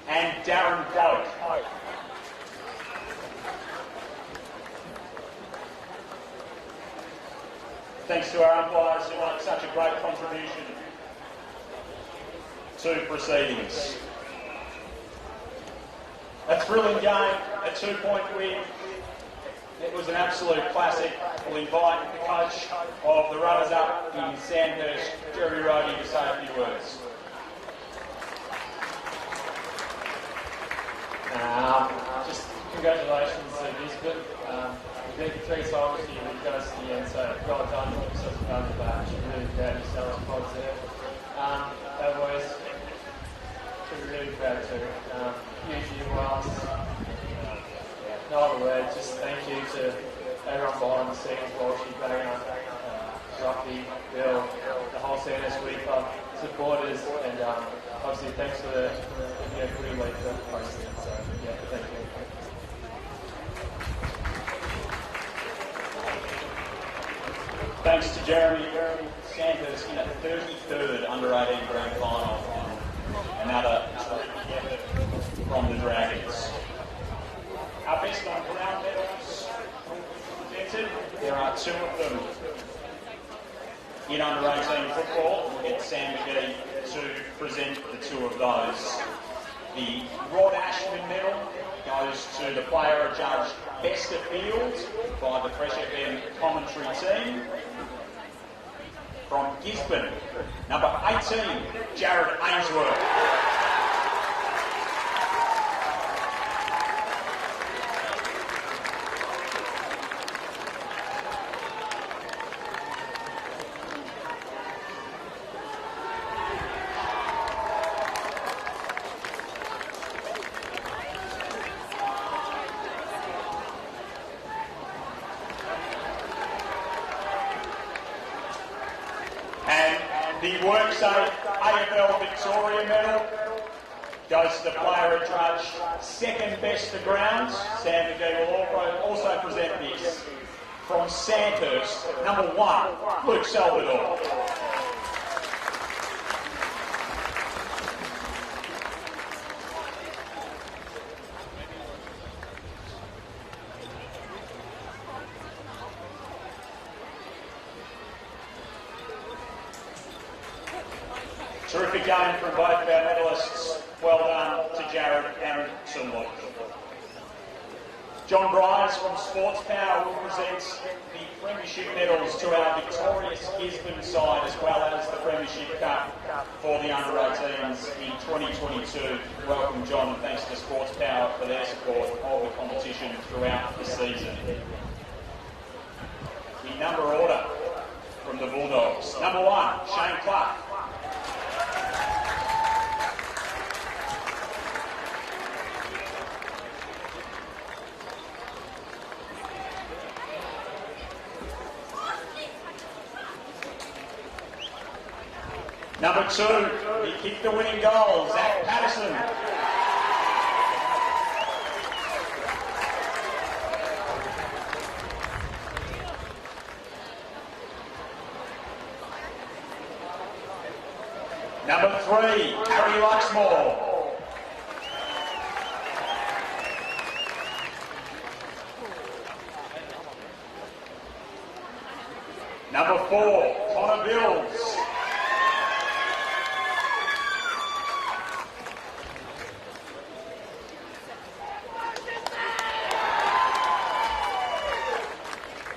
and Darren Bloke. Thanks to our umpires who make such a great contribution to proceedings. A thrilling game, a 2-point win. It was an absolute classic. We'll invite the coach of the runners-up in Sandhurst, Jeremy Roby, to say a few words. Just congratulations to Gisborne. We beat the 3 times here with guys at the end, so well done. Put yourselves around the back. You really proud of yourselves, pods there. Otherwise, should be really proud too. Huge year for us. No other words, just thank you to everyone behind the scenes, Walshy, Banger, Rocky, Bill, the whole Sandhurst Week Club supporters, and obviously thanks for the free week for hosting it. So, yeah, thank you. Thanks to Jeremy Sandhurst in a 33rd under-18 grand final. Another effort from the Dragons. Our best on ground medals presented. There are 2 of them in under-18 football. We'll get Sam McGee to present the 2 of those. The Rod Ashman medal goes to the player adjudged best of field by the Fresh FM commentary team. From Gisborne, number 18, Jared Ainsworth. The WorkSafe AFL Victoria medal goes to the player adjudged second best to ground. Sam McGee will also present this from Sandhurst, number 1, Luke Salvador. Terrific game from both of our medalists. Well done to Jared and to Luke. John Bryce from Sports Power will present the Premiership medals to our victorious Gisborne side, as well as the Premiership Cup for the under-18s in 2022. Welcome, John, and thanks to Sports Power for their support of the competition throughout the season. In number order from the Bulldogs. Number 1, Shane Clark. Number 2, he kicked the winning goal, Zach Patterson. Number 3, Harry Luxmore. Number 4, Connor Bills.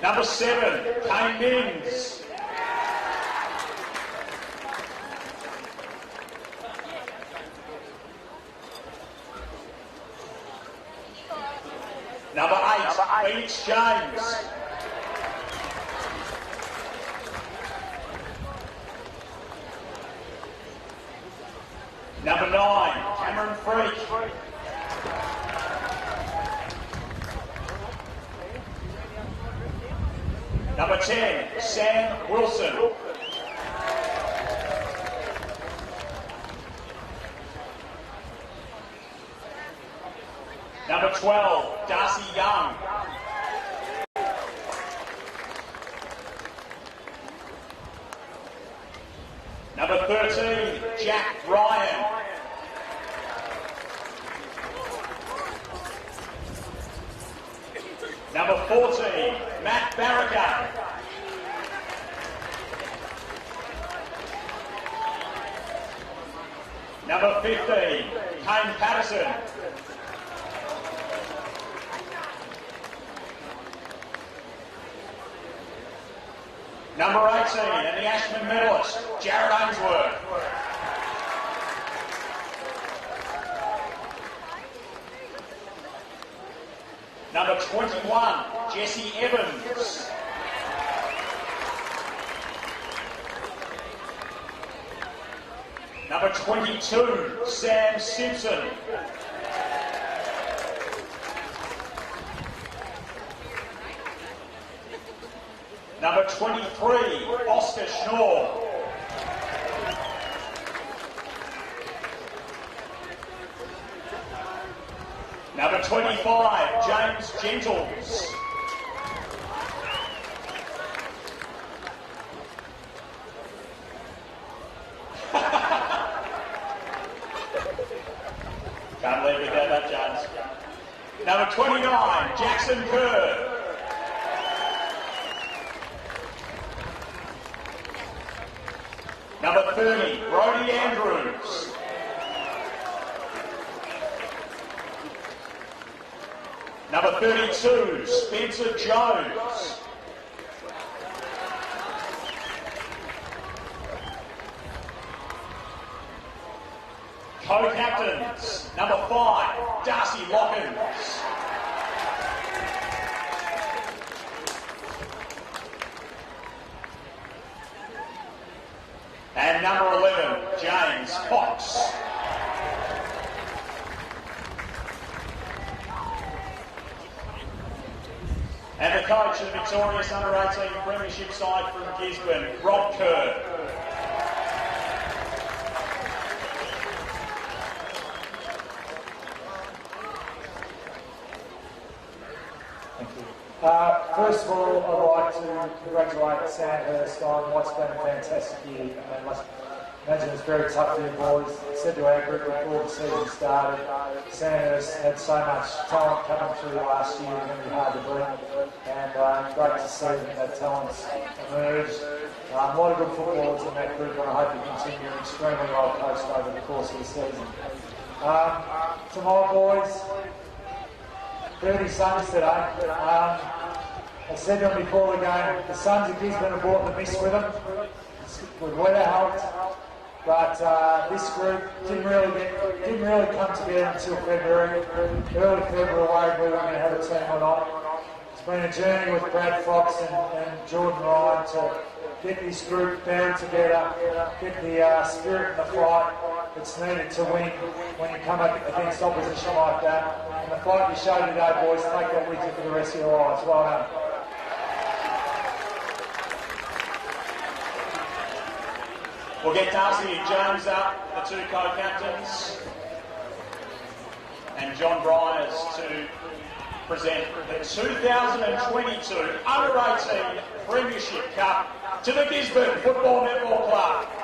Number 7, Kane Mings. Number 8, Phoenix James. Number 9, Cameron Freak. Number 10, Sam Wilson. Number 12, Darcy Young. Number 13, Jack Ryan. Number 14, Matt Barraca. Number 15, Kane Patterson. Number 18, and the Ashman medalist, Jared Ainsworth. Number 21, Jesse Evans. Number 22, Sam Simpson. Number 23, Oscar Schnorr. Number 25, James Gentles. Can't leave without that, James. Number 29, Jackson Kerr. Number 30, Brody Andrews. Number 32, Spencer Jones. Co-captains, number 5, Darcy Lockens. And number 11, James Fox. And the coach of the victorious under-18 premiership side from Gisborne, Rob Kerr. First of all, I'd like to congratulate Sandhurst on what's been a fantastic year. I must imagine it's very tough for you boys. I said to our group before the season started, Sandhurst had so much talent coming through last year, it's going to be hard to beat. And great to see that talent's emerged. A lot of good footballers in that group, and I hope you continue extremely well coached over the course of the season. To my boys, 30 Suns today. I said to them before the game, the Suns of Gisborne have brought the mist with them. Good weather helped, but this group didn't really come together until February. Early February, we were going to have a team or not. It's been a journey with Brad Fox and Jordan Ryan to get this group buried together, get the spirit in the fight that's needed to win when you come up against opposition like that. And the fight you showed today, boys, take that with you for the rest of your lives. Well done. We'll get Darcy and James up, the two co-captains, and John Bryers to present the 2022 Under-18 Premiership Cup to the Gisborne Football Netball Club.